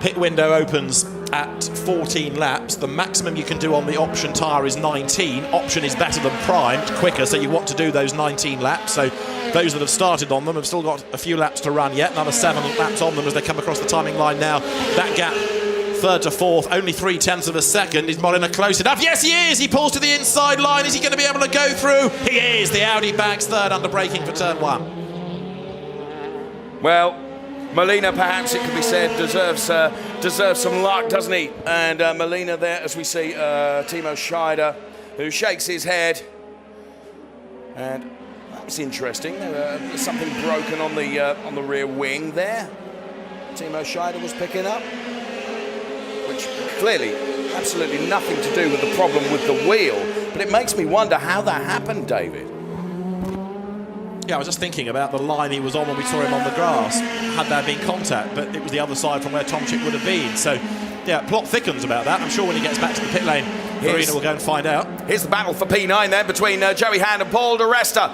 Pit window opens at 14 laps. The maximum you can do on the option tyre is 19. Option is better than primed, quicker, so you want to do those 19 laps. So those that have started on them have still got a few laps to run yet. Another 7 laps on them as they come across the timing line now. That gap, third to fourth, only 0.3 of a second. Is Molina close enough? Yes, he is! He pulls to the inside line. Is he going to be able to go through? He is! The Audi bags third under braking for turn 1. Well, Molina, perhaps it could be said, deserves some luck, doesn't he? And Molina there, as we see Timo Scheider, who shakes his head. And that's interesting. There's something broken on the rear wing there. Timo Scheider was picking up, which clearly absolutely nothing to do with the problem with the wheel. But it makes me wonder how that happened, David. Yeah, I was just thinking about the line he was on when we saw him on the grass. Had there been contact, but it was the other side from where Tomczyk would have been. So, yeah, plot thickens about that. I'm sure when he gets back to the pit lane, Marina will go and find out. Here's the battle for P9 then between Joey Hand and Paul Di Resta.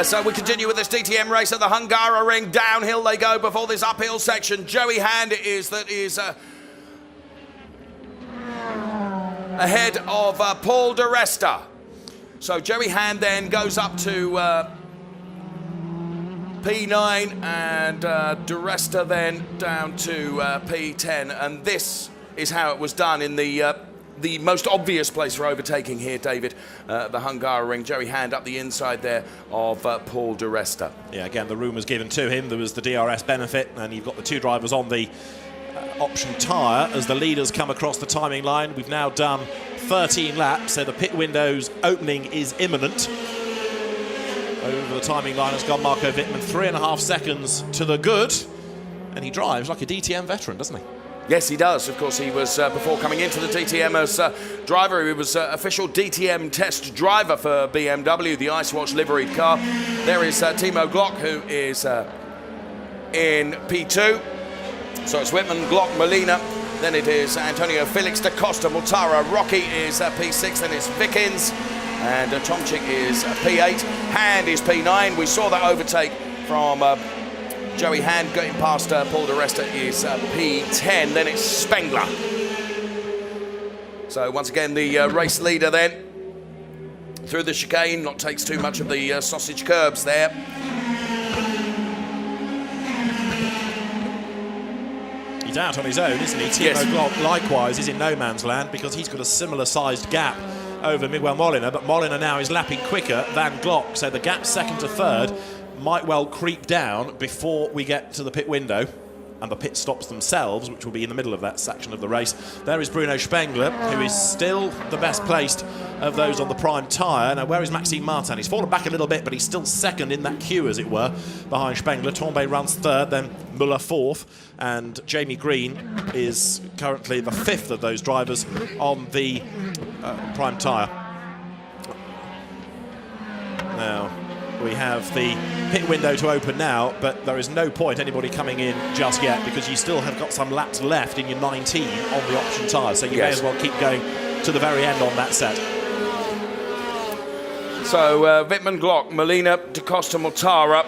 So we continue with this DTM race at the Hungaroring. Downhill they go before this uphill section. Joey Hand is ahead of Paul Di Resta. So Joey Hand then goes up to P9 and Di Resta then down to P10, and this is how it was done in the most obvious place for overtaking here, David, the Hungaroring. Joey Hand up the inside there of Paul Di Resta. Yeah, again, the room was given to him. There was the DRS benefit, and you've got the 2 drivers on the option tyre as the leaders come across the timing line. We've now done 13 laps, so the pit window's opening is imminent. Over the timing line has gone Marco Wittmann, 3.5 seconds to the good, and he drives like a DTM veteran, doesn't he? Yes, he does. Of course, he was, before coming into the DTM as driver, he was official DTM test driver for BMW, the Ice Watch liveried car. There is Timo Glock, who is in P2. So it's Wittmann, Glock, Molina. Then it is Antonio Felix, Da Costa, Mortara, Rocky is P6, then it's Vickins. And Tomczyk is P8. Hand is P9. We saw that overtake from Joey Hand getting past Paul Di Resta is P10. Then it's Spengler. So once again, the race leader then through the chicane, not takes too much of the sausage curbs there. He's out on his own, isn't he? Timo Yes. Glock, likewise, is in no man's land because he's got a similar-sized gap over Miguel Molina, but Molina now is lapping quicker than Glock, so the gap second to third might well creep down before we get to the pit window and the pit stops themselves, which will be in the middle of that section of the race. There is Bruno Spengler, who is still the best placed of those on the prime tyre. Now, where is Maxime Martin? He's fallen back a little bit, but he's still second in that queue, as it were, behind Spengler. Tombe runs third, then Muller fourth, and Jamie Green is currently the fifth of those drivers on the prime tyre. Now, we have the pit window to open now, but there is no point anybody coming in just yet because you still have got some laps left in your 19 on the option tyre, so you may as well keep going to the very end on that set. So Wittmann, Glock, Molina, Da Costa, Mortara,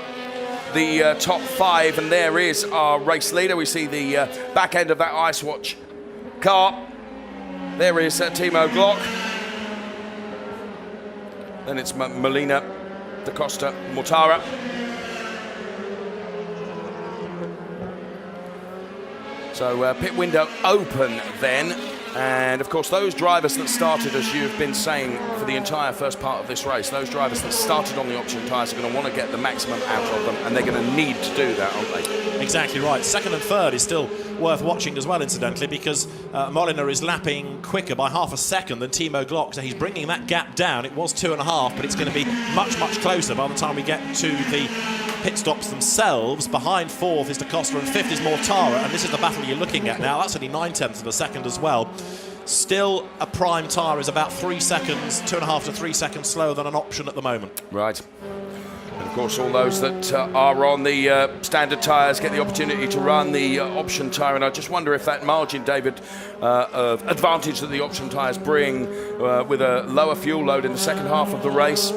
the top five, and there is our race leader. We see the back end of that Ice Watch car. There is Timo Glock. Then it's Molina, Da Costa, Mortara. So pit window open then. And of course those drivers that started, as you've been saying for the entire first part of this race, those drivers that started on the option tyres are going to want to get the maximum out of them, and they're going to need to do that, aren't they? Exactly right. Second and third is still worth watching as well, incidentally, because Molina is lapping quicker by half a second than Timo Glock, so he's bringing that gap down. It was 2.5, but it's going to be much, much closer by the time we get to the pit stops themselves. Behind fourth is Da Costa and fifth is Mortara, and this is the battle you're looking at now. That's only 9/10 of a second as well. Still, a prime tyre is about 3 seconds, 2.5 to 3 seconds slower than an option at the moment. Right. And of course, all those that are on the standard tyres get the opportunity to run the option tyre. And I just wonder if that margin, David, of advantage that the option tyres bring with a lower fuel load in the second half of the race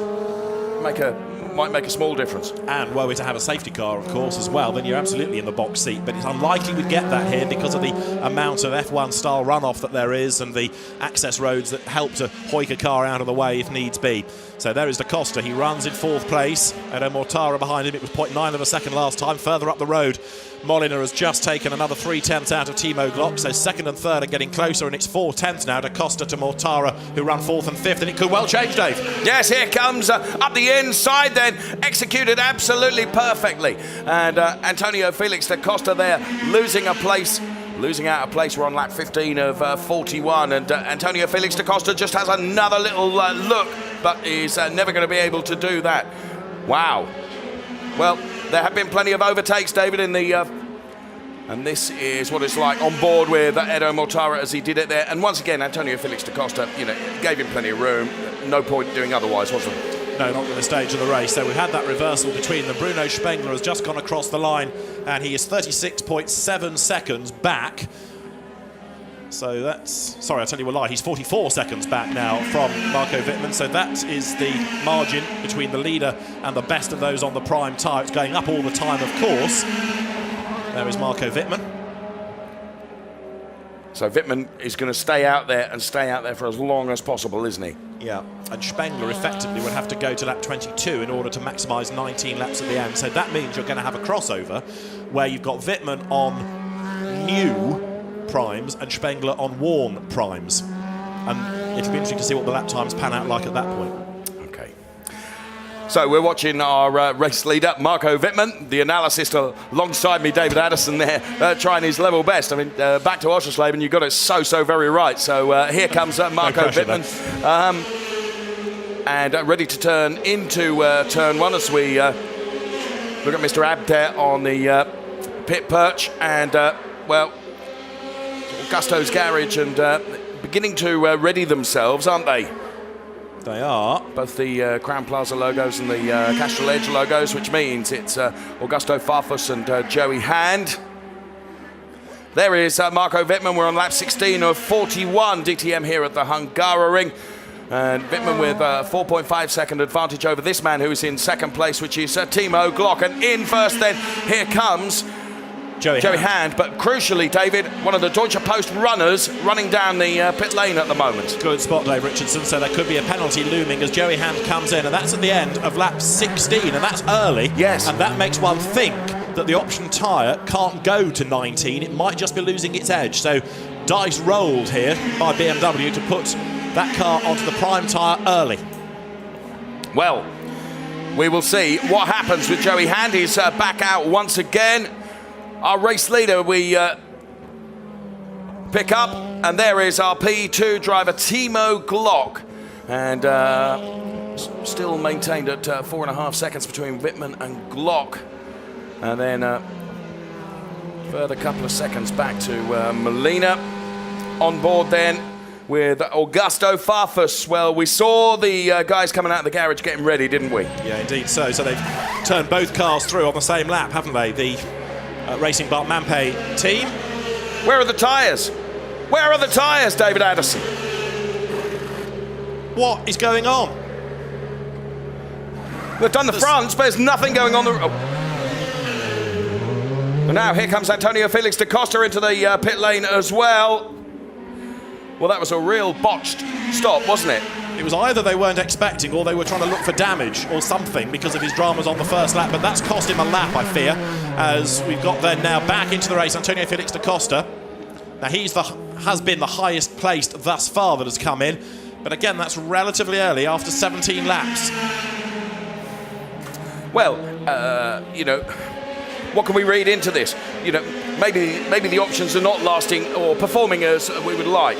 might make a small difference. And were we to have a safety car, of course, as well, then you're absolutely in the box seat. But it's unlikely we'd get that here because of the amount of F1-style runoff that there is and the access roads that help to hoik a car out of the way if needs be. So there is Da Costa. He runs in fourth place. And Mortara behind him. It was 0.9 of a second last time. Further up the road, Molina has just taken another 3/10 out of Timo Glock. So second and third are getting closer, and it's 4/10 now. Da Costa to Mortara, who run fourth and fifth. And it could well change, Dave. Yes, here comes up the inside then, executed absolutely perfectly. And Antonio Felix Da Costa there losing out a place. We're on lap 15 of 41, and Antonio Felix Da Costa just has another little look, but is never going to be able to do that. Wow. Well, there have been plenty of overtakes, David, in the and this is what it's like on board with Edo Mortara as he did it there. And once again, Antonio Felix Da Costa, gave him plenty of room. No point doing otherwise, was there? No, not at this stage of the race. So we've had that reversal between them. Bruno Spengler has just gone across the line, and he is 36.7 seconds back. So that's... Sorry, I'll tell you a lie. He's 44 seconds back now from Marco Wittmann. So that is the margin between the leader and the best of those on the prime tyre. It's going up all the time, of course. There is Marco Wittmann. So Wittmann is going to stay out there for as long as possible, isn't he? Yeah, and Spengler effectively would have to go to lap 22 in order to maximise 19 laps at the end. So that means you're going to have a crossover where you've got Wittmann on new primes and Spengler on worn primes. And it'll be interesting to see what the lap times pan out like at that point. Okay. So we're watching our race leader, Marco Wittmann. The analyst alongside me, David Addison there, trying his level best. I mean, back to Oschersleben, you got it so very right. So here comes Marco Wittmann. And ready to turn into turn one as we look at Mr. Abder on the pit perch. And, well, Augusto's garage and beginning to ready themselves, aren't they? They are. Both the Crown Plaza logos and the Castrol Edge logos, which means it's Augusto Farfus and Joey Hand. There is Marco Wittmann. We're on lap 16 of 41 DTM here at the Hungaroring. And Wittmann with a 4.5 second advantage over this man who is in second place, which is Timo Glock. And in first then, here comes Joey Hand. But crucially, David, one of the Deutsche Post runners running down the pit lane at the moment. Good spot, Dave Richardson. So there could be a penalty looming as Joey Hand comes in, and that's at the end of lap 16, and that's early. Yes. And that makes one think that the option tyre can't go to 19. It might just be losing its edge. So dice rolled here by BMW to put that car onto the prime tyre early. Well, we will see what happens with Joey Hand. He's back out once again. Our race leader we pick up, and there is our P2 driver Timo Glock, and still maintained at 4.5 seconds between Wittmann and Glock, and then further couple of seconds back to Molina. On board then with Augusto Farfus. Well, we saw the guys coming out of the garage getting ready, didn't we? Yeah, indeed so. So they've turned both cars through on the same lap, haven't they? The Racing Bart Mampe team. Where are the tyres? Where are the tyres, David Addison? What is going on? They've done the fronts, but there's nothing going on the... Oh. And now here comes Antonio Felix da Costa into the pit lane as well. Well, that was a real botched stop, wasn't it? It was either they weren't expecting or they were trying to look for damage or something because of his dramas on the first lap, but that's cost him a lap, I fear, as we've got then now back into the race Antonio Felix da Costa. Now has been the highest placed thus far that has come in, but again that's relatively early after 17 laps. Well, you know, what can we read into this? You know, maybe the options are not lasting or performing as we would like.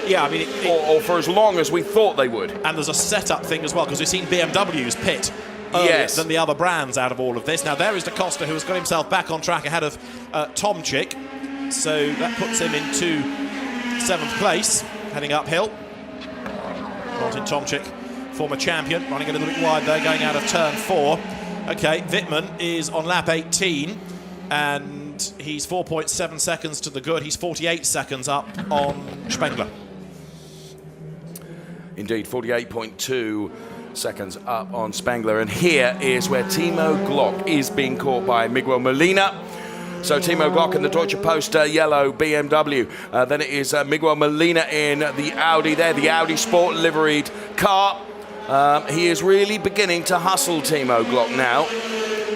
Yeah, I mean... or for as long as we thought they would. And there's a setup thing as well, because we've seen BMW's pit earlier than the other brands out of all of this. Now, there is da Costa, who has got himself back on track ahead of Tomczyk. So that puts him into 7th place, heading uphill. Martin Tomczyk, former champion, running a little bit wide there, going out of turn 4. OK, Wittmann is on lap 18, and he's 4.7 seconds to the good. He's 48 seconds up on Spengler. Indeed, 48.2 seconds up on Spengler. And here is where Timo Glock is being caught by Miguel Molina. So Timo Glock in the Deutsche Post yellow BMW. Then it is Miguel Molina in the Audi there, the Audi Sport liveried car. He is really beginning to hustle Timo Glock now.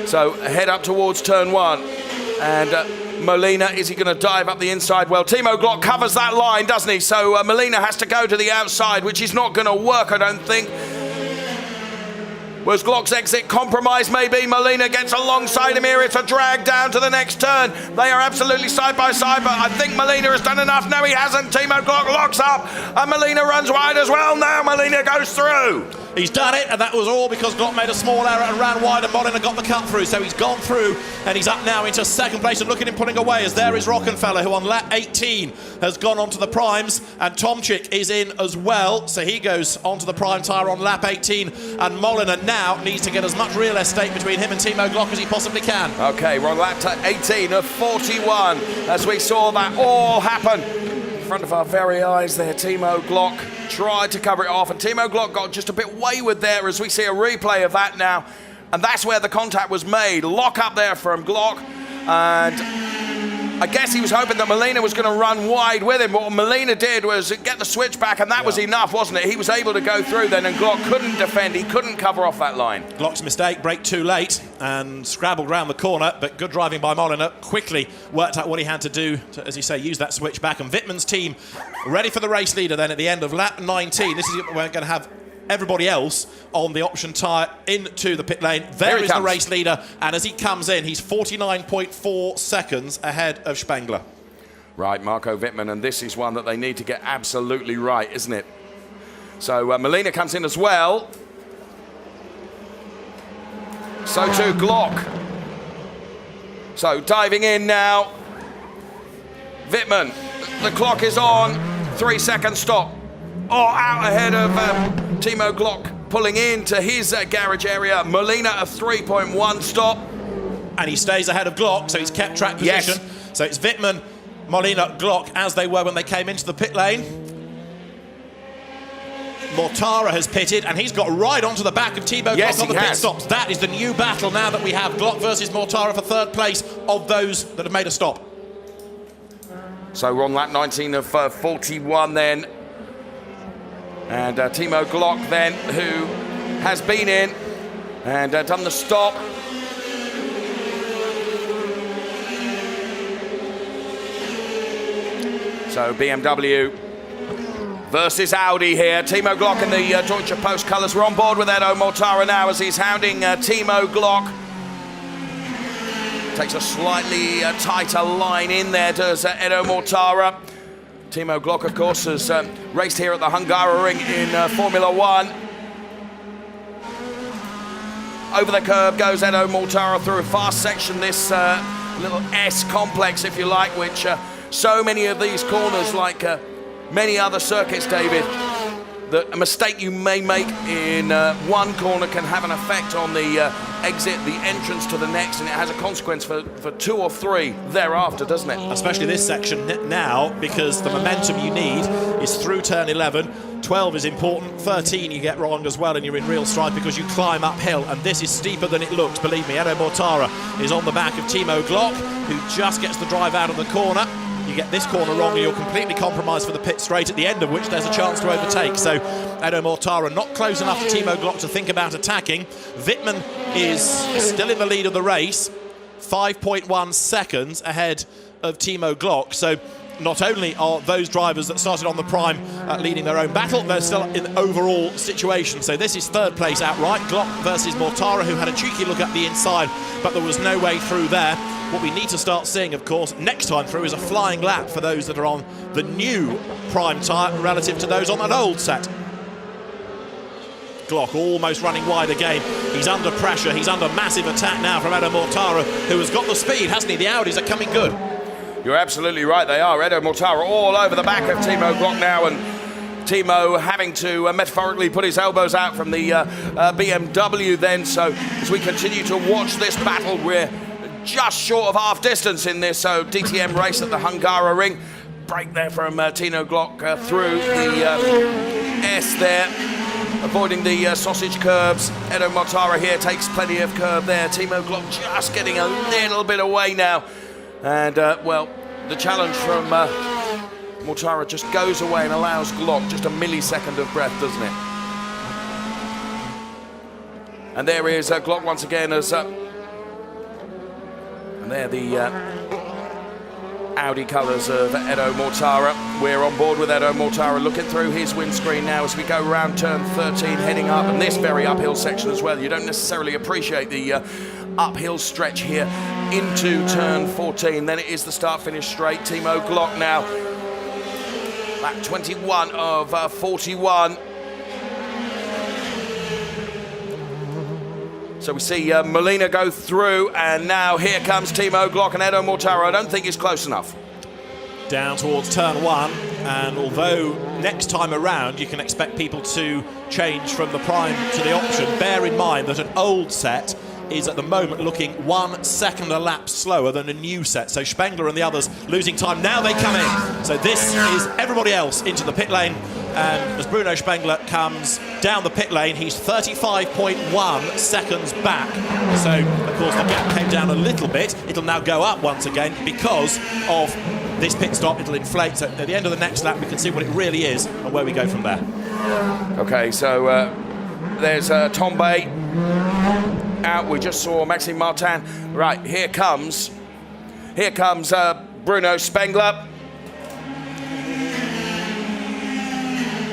So head up towards turn 1. And Molina, is he going to dive up the inside? Well, Timo Glock covers that line, doesn't he? So Molina has to go to the outside, which is not going to work, I don't think. Was Glock's exit compromised? Maybe. Molina gets alongside him here. It's a drag down to the next turn. They are absolutely side by side, but I think Molina has done enough. No, he hasn't. Timo Glock locks up, and Molina runs wide as well. Now Molina goes through. He's done it, and that was all because Glock made a small error and ran wide, and Molina got the cut through. So he's gone through, and he's up now into 2nd place. And look at him pulling away, as there is Rockenfeller, who on lap 18 has gone onto the primes, and Tomczyk is in as well. So he goes onto the prime tyre on lap 18, and Molina now needs to get as much real estate between him and Timo Glock as he possibly can. Okay, we're on lap 18 of 41, as we saw that all happen in front of our very eyes there. Timo Glock tried to cover it off, and Timo Glock got just a bit wayward there, as we see a replay of that now, and that's where the contact was made. Lock up there from Glock, and I guess he was hoping that Molina was going to run wide with him. What Molina did was get the switch back, and that was enough, wasn't it? He was able to go through then, and Glock couldn't defend. He couldn't cover off that line. Glock's mistake, brake too late and scrabbled round the corner, but good driving by Molina. Quickly worked out what he had to do to, as you say, use that switch back. And Wittmann's team ready for the race leader then at the end of lap 19. This is we're going to have everybody else on the option tyre into the pit lane. There is the race leader, and as he comes in, he's 49.4 seconds ahead of Spengler. Right, Marco Wittmann, and this is one that they need to get absolutely right, isn't it? So Molina comes in as well. So too Glock. So diving in now. Wittmann, the clock is on. 3-second stop. Oh, out ahead of Timo Glock, pulling into his garage area. Molina a 3.1 stop. And he stays ahead of Glock, so he's kept track position. Yes. So it's Wittmann, Molina, Glock, as they were when they came into the pit lane. Mortara has pitted, and he's got right onto the back of Thibaut Yes, Glock on he the pit has. stops. That is the new battle now that we have Glock versus Mortara for third place of those that have made a stop. So we're on lap 19 of 41 then. And Timo Glock then, who has been in and done the stop. So BMW versus Audi here. Timo Glock in the Deutsche Post colours. We're on board with Edo Mortara now as he's hounding Timo Glock. Takes a slightly tighter line in there, does Edo Mortara. Timo Glock, of course, has raced here at the Hungaroring in Formula One. Over the curb goes Edo Mortara through a fast section, this little S complex, if you like, which so many of these corners, like many other circuits, David, that a mistake you may make in one corner can have an effect on the exit, the entrance to the next, and it has a consequence for 2 or 3 thereafter, doesn't it? Especially this section now, because the momentum you need is through turn 11. 12 is important, 13 you get wrong as well, and you're in real strife because you climb uphill, and this is steeper than it looks, believe me. Edo Mortara is on the back of Timo Glock, who just gets the drive out of the corner. You get this corner wrong and you're completely compromised for the pit straight, at the end of which there's a chance to overtake. So Edo Mortara not close enough to Timo Glock to think about attacking. Wittmann is still in the lead of the race, 5.1 seconds ahead of Timo Glock. So not only are those drivers that started on the prime leading their own battle, they're still in the overall situation. So this is third place outright. Glock versus Mortara, who had a cheeky look at the inside, but there was no way through there. What we need to start seeing, of course, next time through is a flying lap for those that are on the new prime tyre relative to those on an old set. Glock almost running wide again. He's under pressure. He's under massive attack now from Edo Mortara, who has got the speed, hasn't he? The Audis are coming good. You're absolutely right, they are. Edo Mortara all over the back of Timo Glock now, and Timo having to metaphorically put his elbows out from the BMW then. So as we continue to watch this battle, we're just short of half distance in this DTM race at the Hungaroring. Break there from Timo Glock through the S there, avoiding the sausage curbs. Edo Mortara here takes plenty of curb there. Timo Glock just getting a little bit away now. And, well, the challenge from Mortara just goes away and allows Glock just a millisecond of breath, doesn't it? And there is Glock once again as... and there the Audi colours of Edo Mortara. We're on board with Edo Mortara, looking through his windscreen now as we go around turn 13, heading up, and this very uphill section as well. You don't necessarily appreciate the uphill stretch here into turn 14. Then it is the start-finish straight. Timo Glock now, lap 21 of 41. So we see Molina go through, and now here comes Timo Glock, and Edo Mortara I don't think is close enough. Down towards turn 1, and although next time around you can expect people to change from the prime to the option, bear in mind that an old set is at the moment looking 1 second a lap slower than a new set. So Spengler and the others losing time. Now they come in. So this is everybody else into the pit lane. And as Bruno Spengler comes down the pit lane, he's 35.1 seconds back. So, of course, the gap came down a little bit. It'll now go up once again because of this pit stop. It'll inflate. So at the end of the next lap, we can see what it really is and where we go from there. Okay, so there's Tombe out. We just saw Maxime Martin. Right, here comes Bruno Spengler.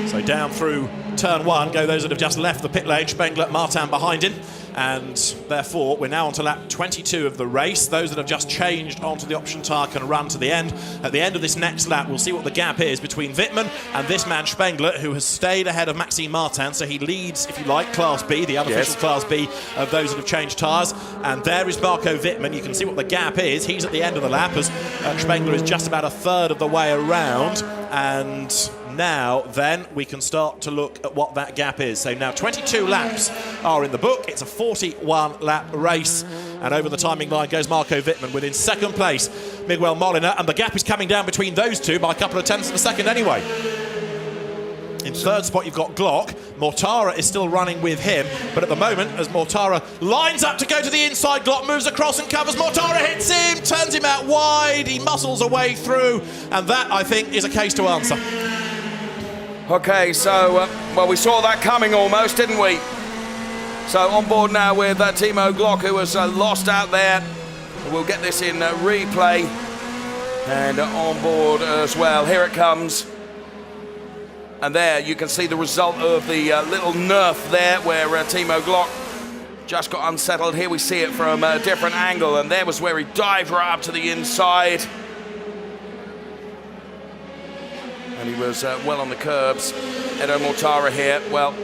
So down through turn 1 go those that have just left the pit lane. Spengler, Martin behind him, and therefore we're now on to lap 22 of the race. Those that have just changed onto the option tyre can run to the end. At the end of this next lap, we'll see what the gap is between Wittmann and this man Spengler, who has stayed ahead of Maxime Martin. So he leads, if you like, Class B, the unofficial Class B of those that have changed tyres. And there is Marco Wittmann. You can see what the gap is. He's at the end of the lap as Spengler is just about a third of the way around. And now then we can start to look at what that gap is. So now 22 laps are in the book. It's a 41 lap race, and over the timing line goes Marco Wittmann within second place Miguel Molina, and the gap is coming down between those two by a couple of tenths of a second anyway. In third spot, you've got Glock. Mortara is still running with him, but at the moment, as Mortara lines up to go to the inside, Glock moves across and covers. Mortara hits him, turns him out wide. He muscles a way through, and that, I think, is a case to answer. Okay, so, well, we saw that coming almost, didn't we? So on board now with Timo Glock, who was lost out there. We'll get this in replay. And on board as well. Here it comes. And there you can see the result of the little nerf there where Timo Glock just got unsettled. Here we see it from a different angle, and there was where he dived right up to the inside. And he was well on the curbs. Edo Mortara here, well,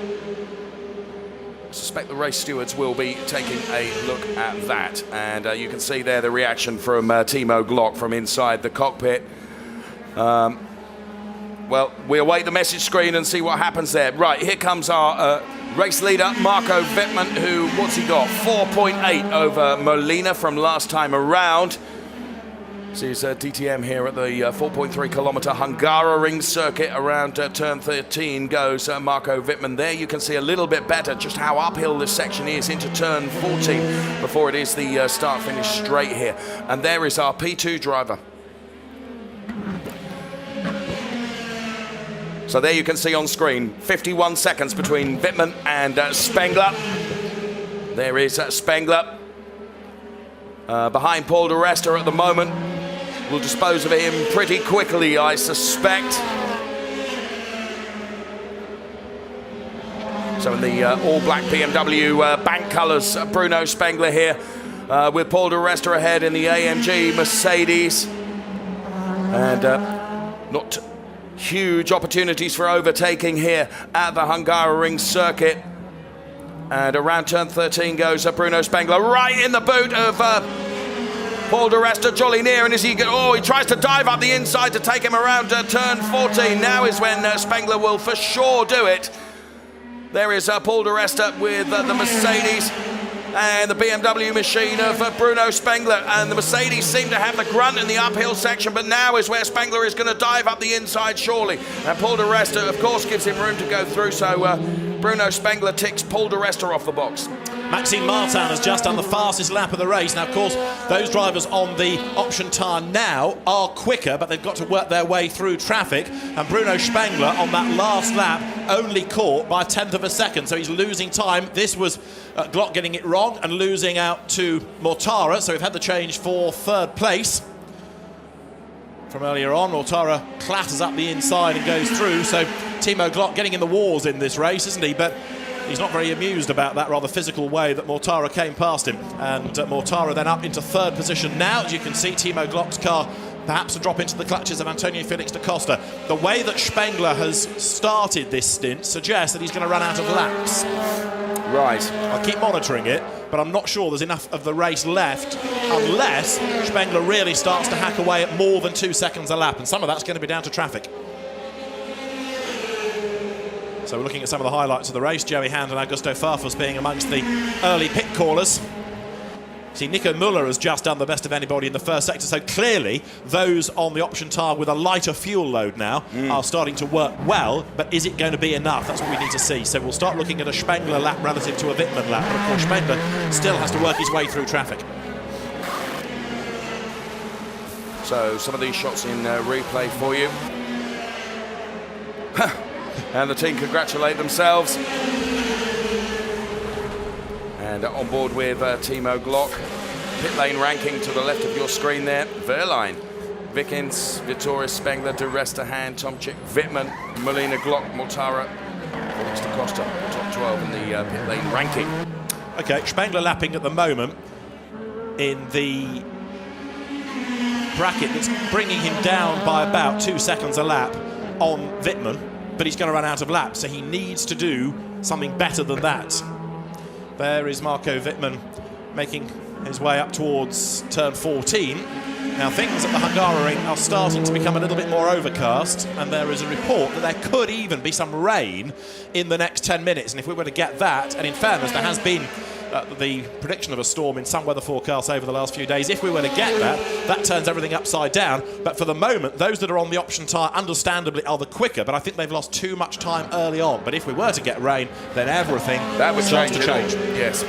I suspect the race stewards will be taking a look at that. And you can see there the reaction from Timo Glock from inside the cockpit. Well, we await the message screen and see what happens there. Right, here comes our race leader, Marco Wittmann, who, what's he got? 4.8 over Molina from last time around. So he's DTM here at the 4.3 kilometer Hungaroring circuit. Around turn 13 goes Marco Wittmann. There you can see a little bit better just how uphill this section is into turn 14 before it is the start-finish straight here. And there is our P2 driver. So there you can see on screen, 51 seconds between Wittmann and Spengler. There is Spengler. Behind Paul de Resta at the moment. We'll dispose of him pretty quickly, I suspect. So in the all-black BMW bank colours, Bruno Spengler here with Paul de Resta ahead in the AMG Mercedes. And not huge opportunities for overtaking here at the Hungaroring circuit. And around turn 13 goes Bruno Spengler, right in the boot of Paul de Resta, jolly near, and as he tries to dive up the inside to take him around turn 14. Now is when Spengler will for sure do it. There is Paul de Resta with the Mercedes and the BMW machine of Bruno Spengler, and the Mercedes seem to have the grunt in the uphill section, but now is where Spengler is going to dive up the inside surely. And Paul de Resta, of course, gives him room to go through, so Bruno Spengler ticks Paul de Resta off the box. Maxime Martin has just done the fastest lap of the race. Now, of course, those drivers on the option tyre now are quicker, but they've got to work their way through traffic. And Bruno Spengler on that last lap only caught by a tenth of a second, so he's losing time. This was Glock getting it wrong and losing out to Mortara, so we've had the change for third place. From earlier on, Mortara clatters up the inside and goes through, so Timo Glock getting in the wars in this race, isn't he? But he's not very amused about that rather physical way that Mortara came past him. And Mortara then up into third position. Now, as you can see, Timo Glock's car perhaps a drop into the clutches of Antonio Felix da Costa. The way that Spengler has started this stint suggests that he's going to run out of laps. Right. I'll keep monitoring it, but I'm not sure there's enough of the race left unless Spengler really starts to hack away at more than 2 seconds a lap, and some of that's going to be down to traffic. So we're looking at some of the highlights of the race. Joey Hand and Augusto Farfus being amongst the early pit callers. See, Nico Müller has just done the best of anybody in the first sector, so clearly those on the option tyre with a lighter fuel load now are starting to work well, but is it going to be enough? That's what we need to see. So we'll start looking at a Spengler lap relative to a Wittmann lap, but of course Spengler still has to work his way through traffic. So some of these shots in replay for you. And the team congratulate themselves. And on board with Timo Glock. Pit lane ranking to the left of your screen there. Wehrlein, Wickens, Vittoris, Spengler, de Resta, Hand, Tomczyk, Wittmann, Molina, Glock, Mortara, Felix da Costa, top 12 in the pit lane ranking. Okay, Spengler lapping at the moment in the bracket that's bringing him down by about 2 seconds a lap on Wittmann, but he's going to run out of laps, so he needs to do something better than that. There is Marco Wittmann making his way up towards turn 14. Now things at the Hungaroring are starting to become a little bit more overcast, and there is a report that there could even be some rain in the next 10 minutes. And if we were to get that, and in fairness, there has been the prediction of a storm in some weather forecasts over the last few days. If we were to get that, that turns everything upside down. But for the moment, those that are on the option tyre, understandably, are the quicker. But I think they've lost too much time early on. But if we were to get rain, then everything starts to change. Yes.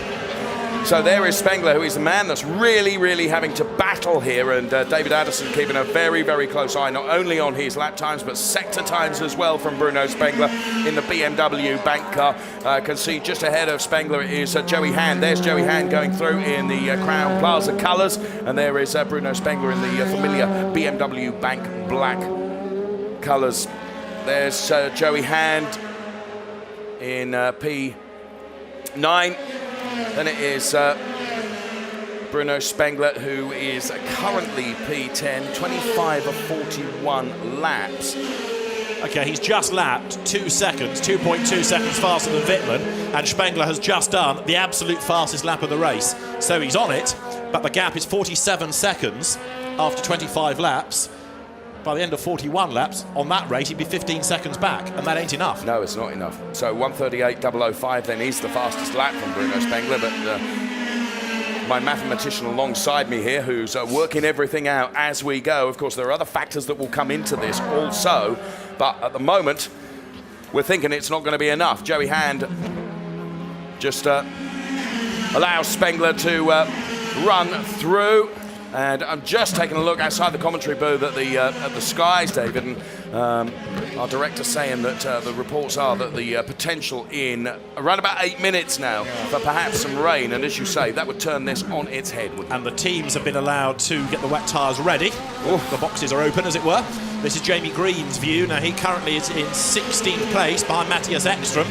So there is Spengler, who is the man that's really, really having to battle here, and David Addison keeping a very, very close eye, not only on his lap times, but sector times as well from Bruno Spengler in the BMW bank car. Can see just ahead of Spengler is Joey Hand. There's Joey Hand going through in the Crown Plaza colours, and there is Bruno Spengler in the familiar BMW bank black colours. There's Joey Hand in P9. Then it is Bruno Spengler, who is currently P10, 25 of 41 laps. Okay, he's just lapped 2 seconds, 2.2 seconds faster than Wittmann, and Spengler has just done the absolute fastest lap of the race. So he's on it, but the gap is 47 seconds after 25 laps. By the end of 41 laps, on that rate, he'd be 15 seconds back, and that ain't enough. No, it's not enough. So 1:38.005 then is the fastest lap from Bruno Spengler, but my mathematician alongside me here, who's working everything out as we go. Of course, there are other factors that will come into this also, but at the moment, we're thinking it's not going to be enough. Joey Hand just allows Spengler to run through. And I'm just taking a look outside the commentary booth at the skies, David, and our director saying that the reports are that the potential in around about 8 minutes now for perhaps some rain, and as you say, that would turn this on its head. And the teams have been allowed to get the wet tyres ready. The boxes are open, as it were. This is Jamie Green's view. Now, he currently is in 16th place behind Matthias Ekström.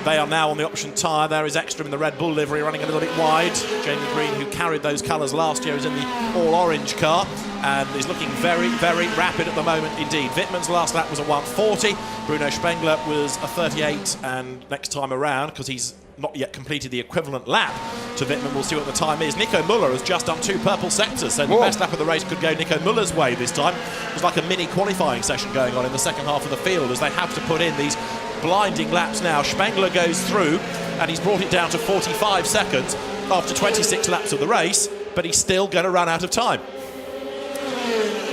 They are now on the option tyre. There is Ekström in the Red Bull livery, running a little bit wide. Jamie Green, who carried those colours last year, is in the all-orange car and is looking very, very rapid at the moment indeed. Wittmann's last lap was a 1:40. Bruno Spengler was a 38, and next time around, because he's not yet completed the equivalent lap to Wittmann, we'll see what the time is. Nico Müller has just done 2 purple sectors, so the best lap of the race could go Nico Müller's way this time. It was like a mini qualifying session going on in the second half of the field, as they have to put in these blinding laps now. Spengler goes through, and he's brought it down to 45 seconds after 26 laps of the race, but he's still going to run out of time.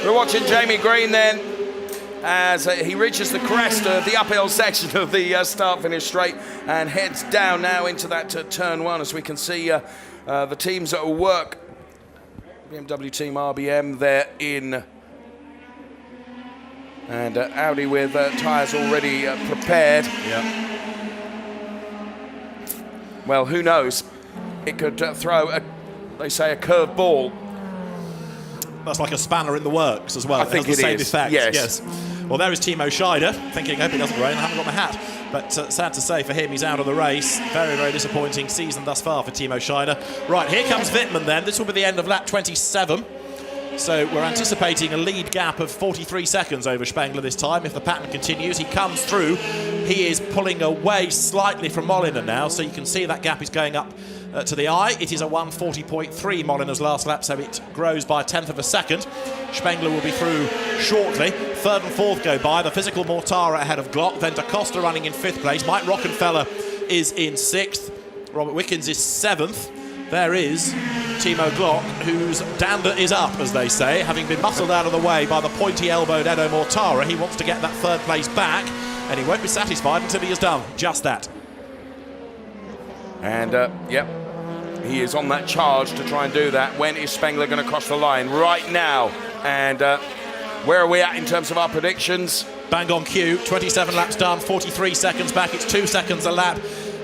We're watching Jamie Green then as he reaches the crest of the uphill section of the start-finish straight and heads down now into that turn 1, as we can see the teams at work. BMW team RBM, they're in, and Audi with tyres already prepared. Yeah. Well, who knows? It could throw, they say, a curved ball. That's like a spanner in the works as well. I think it has the same is. effect. Yes. Well, there is Timo Scheider, thinking, hope it doesn't rain, I haven't got my hat. But sad to say for him, he's out of the race. Very, very disappointing season thus far for Timo Scheider. Right, here comes Wittmann then. This will be the end of lap 27. So we're anticipating a lead gap of 43 seconds over Spengler this time. If the pattern continues, he comes through. He is pulling away slightly from Molina now, so you can see that gap is going up to the eye. It is a 1:40.3 Molina's last lap, so it grows by 1/10 of a second. Spengler will be through shortly. Third and fourth go by. The physical Mortara ahead of Glock. Then Da Costa running in 5th place. Mike Rockenfeller is in 6th. Robert Wickens is 7th. There is Timo Glock, whose dander is up, as they say, having been muscled out of the way by the pointy-elbowed Edo Mortara. He wants to get that 3rd place back, and he won't be satisfied until he has done just that. And, yep, he is on that charge to try and do that. When is Spengler going to cross the line? Right now. And where are we at in terms of our predictions? Bang on cue, 27 laps done, 43 seconds back. It's 2 seconds a lap.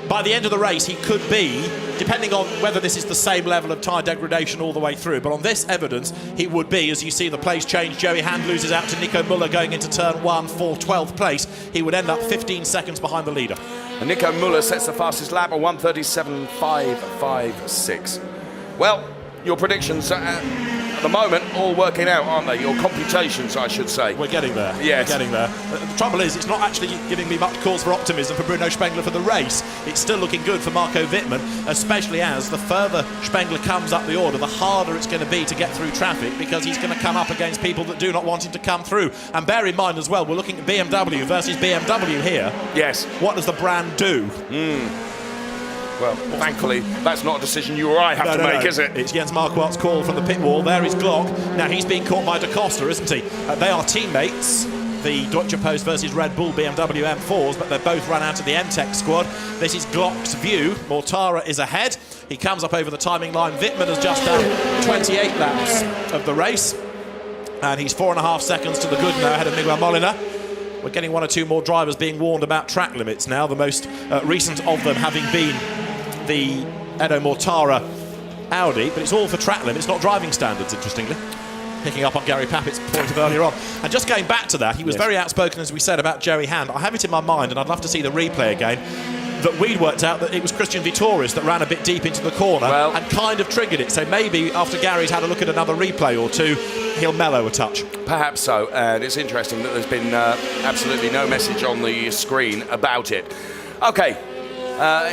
By the end of the race, he could be, depending on whether this is the same level of tyre degradation all the way through, but on this evidence, he would be, as you see the place change. Joey Hand loses out to Nico Müller going into turn 1 for 12th place. He would end up 15 seconds behind the leader. And Nico Müller sets the fastest lap at 1:37.556. Well, your predictions at the moment all working out, aren't they? Your computations, I should say. We're getting there. Yes. We're getting there. The trouble is, it's not actually giving me much cause for optimism for Bruno Spengler for the race. It's still looking good for Marco Wittmann, especially as the further Spengler comes up the order, the harder it's going to be to get through traffic, because he's going to come up against people that do not want him to come through. And bear in mind as well, we're looking at BMW versus BMW here. Yes. What does the brand do? Well, thankfully, that's not a decision you or I have to make, is it? It's Jens Marquardt's call from the pit wall. There is Glock. Now, he's being caught by Da Costa, isn't he? They are teammates. The Deutsche Post versus Red Bull BMW M4s, but they're both run out of the M-Tech squad. This is Glock's view. Mortara is ahead. He comes up over the timing line. Wittmann has just done 28 laps of the race. And he's 4.5 seconds to the good now ahead of Miguel Molina. We're getting one or two more drivers being warned about track limits now, the most recent of them having been the Edo Mortara Audi, but it's all for track limits, not driving standards, interestingly. Picking up on Gary Pappett's point of earlier on. And just going back to that, he was very outspoken, as we said, about Joey Hand. I have it in my mind, and I'd love to see the replay again, that we'd worked out that it was Christian Vittorius that ran a bit deep into the corner and kind of triggered it. So maybe after Gary's had a look at another replay or two, he'll mellow a touch. Perhaps so, and it's interesting that there's been absolutely no message on the screen about it. Okay,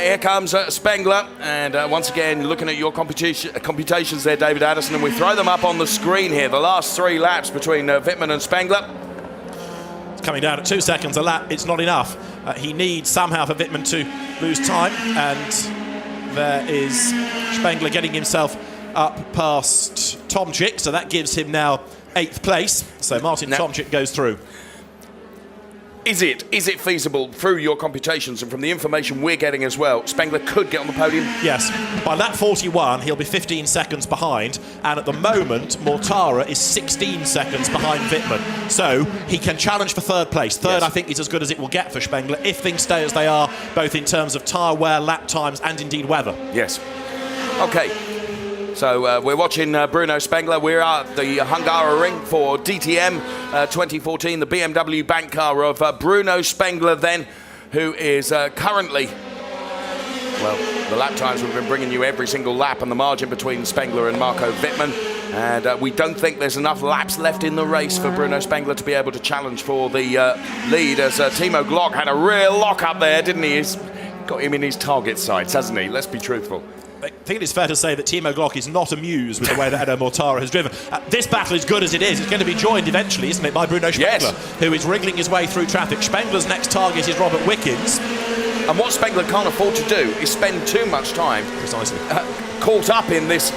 here comes Spengler, and once again, looking at your computations there, David Addison, and we throw them up on the screen here. The last 3 laps between Wittmann and Spengler. It's coming down at 2 seconds a lap. It's not enough. He needs somehow for Wittmann to lose time, and there is Spengler getting himself up past Tomczyk, so that gives him now 8th place. So Martin Tomczyk goes through. Is it feasible through your computations and from the information we're getting as well, Spengler could get on the podium? Yes. By lap 41, he'll be 15 seconds behind, and at the moment, Mortara is 16 seconds behind Wittmann. So he can challenge for 3rd place. Third, I think, is as good as it will get for Spengler if things stay as they are, both in terms of tyre wear, lap times, and indeed weather. Yes. Okay. So we're watching Bruno Spengler. We're at the Hungaroring for DTM 2014, the BMW bank car of Bruno Spengler then, who is currently, well, the lap times we've been bringing you every single lap, and the margin between Spengler and Marco Wittmann. And we don't think there's enough laps left in the race for Bruno Spengler to be able to challenge for the lead, as Timo Glock had a real lock up there, didn't he? He's got him in his target sights, hasn't he? Let's be truthful. I think it's fair to say that Timo Glock is not amused with the way that Edo Mortara has driven. This battle is good as it is. It's going to be joined eventually, isn't it, by Bruno Spengler, who is wriggling his way through traffic. Spengler's next target is Robert Wickens. And what Spengler can't afford to do is spend too much time caught up in this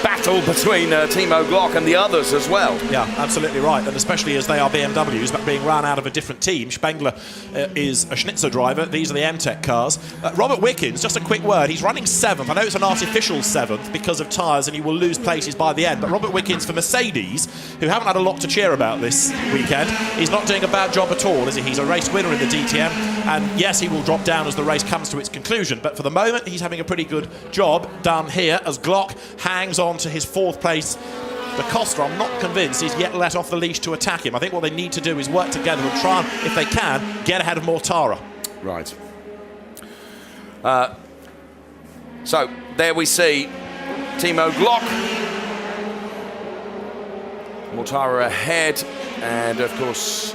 battle between Timo Glock and the others as well. Yeah, absolutely right, and especially as they are BMWs but being run out of a different team. Spengler is a Schnitzer driver. These are the M-Tech cars. Robert Wickens, just a quick word, he's running 7th. I know it's an artificial 7th because of tyres and he will lose places by the end, but Robert Wickens for Mercedes, who haven't had a lot to cheer about this weekend, he's not doing a bad job at all, is he? He's a race winner in the DTM, and yes, he will drop down as the race comes to its conclusion, but for the moment he's having a pretty good job done here as Glock hangs on to his 4th place. Da Costa, I'm not convinced he's yet let off the leash to attack him. I think what they need to do is work together and try and, if they can, get ahead of Mortara. Right. So there we see Timo Glock, Mortara ahead, and of course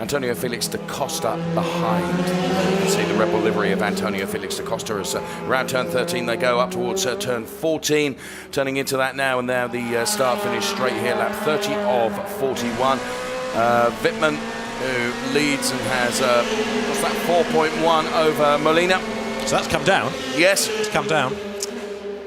Antonio Felix da Costa behind. You can see the Red Bull livery of Antonio Felix da Costa as around turn 13 they go up towards turn 14. Turning into that now, and now the start-finish straight here, lap 30 of 41. Wittmann, who leads and has, what's that, 4.1 over Molina. So that's come down. Yes. It's come down.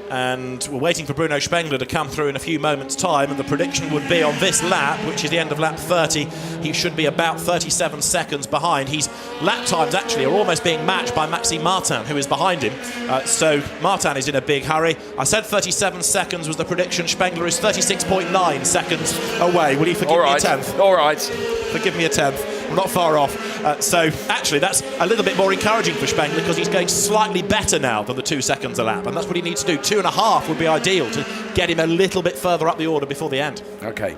And we're waiting for Bruno Spengler to come through in a few moments' time, and the prediction would be on this lap, which is the end of lap 30, he should be about 37 seconds behind. His lap times actually are almost being matched by Maxime Martin, who is behind him. So Martin is in a big hurry. I said 37 seconds was the prediction. Spengler is 36.9 seconds away. Will you forgive me a 10th? All right. Forgive me a 10th. I'm not far off. So actually that's a little bit more encouraging for Spengler, because he's going slightly better now than the 2 seconds a lap, and that's what he needs to do. 2.5 would be ideal to get him a little bit further up the order before the end. Okay.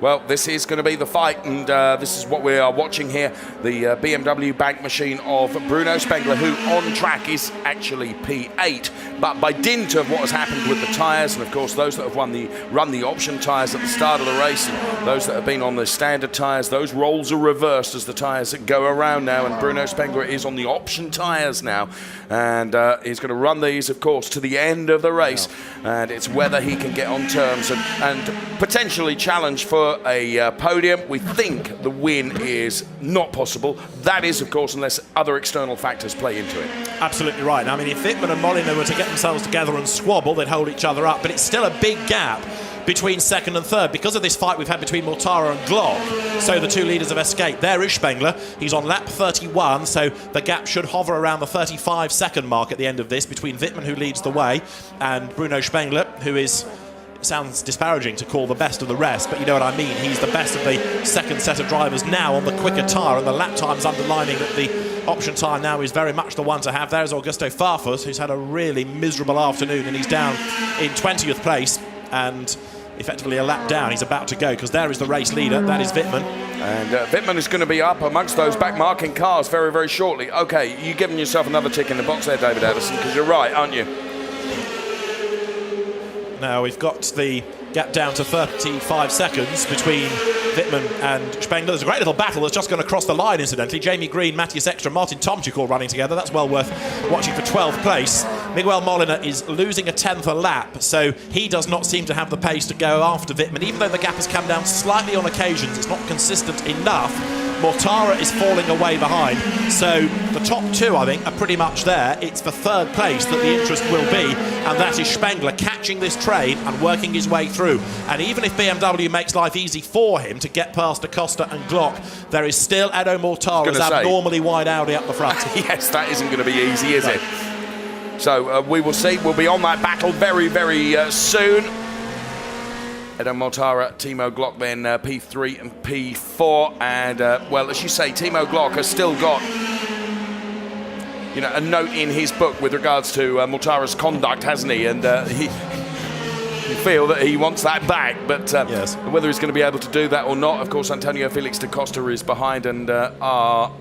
Well, this is going to be the fight, and this is what we are watching here. The BMW bank machine of Bruno Spengler, who on track is actually P8. But by dint of what has happened with the tyres, and of course those that have run the option tyres at the start of the race, and those that have been on the standard tyres, those roles are reversed as the tyres go around now, and Bruno Spengler is on the option tyres now. And he's going to run these, of course, to the end of the race. And it's whether he can get on terms and potentially challenge for for a podium. We think the win is not possible. That is, of course, unless other external factors play into it. Absolutely right. Now, I mean, if Wittmann and Molina were to get themselves together and squabble, they'd hold each other up. But it's still a big gap between second and third because of this fight we've had between Mortara and Glock. So the two leaders have escaped. There is Spengler. He's on lap 31, so the gap should hover around the 35-second mark at the end of this between Wittmann, who leads the way, and Bruno Spengler, who is... It sounds disparaging to call the best of the rest, but you know what I mean. He's the best of the second set of drivers now on the quicker tyre, and the lap time's underlining that the option tyre now is very much the one to have. There's Augusto Farfus, who's had a really miserable afternoon, and he's down in 20th place and effectively a lap down. He's about to go because there is the race leader. That is Wittmann. And Wittmann is going to be up amongst those back marking cars very, very shortly. Okay, you're giving yourself another tick in the box there, David Addison, because you're right, aren't you? Now we've got the gap down to 35 seconds between Wittmann and Spengler. There's a great little battle that's just going to cross the line, incidentally. Jamie Green, Matthias Ekstrom, Martin Tomczyk all running together. That's well worth watching for 12th place. Miguel Molina is losing a 10th a lap, so he does not seem to have the pace to go after Wittmann. Even though the gap has come down slightly on occasions, it's not consistent enough. Mortara is falling away behind. So the top two, I think, are pretty much there. It's for third place that the interest will be, and that is Spengler catching this train and working his way through. And even if BMW makes life easy for him to get past Acosta and Glock, there is still Edo Mortara's abnormally wide Audi up the front. Yes, that isn't going to be easy, is it? So we will see. We'll be on that battle very, very soon. Edo Mortara, Timo Glock then P3 and P4, and well, as you say, Timo Glock has still got, you know, a note in his book with regards to Mortara's conduct, hasn't he? And you feel that he wants that back, but yes. Whether he's going to be able to do that or not, of course, Antonio Felix da Costa is behind, and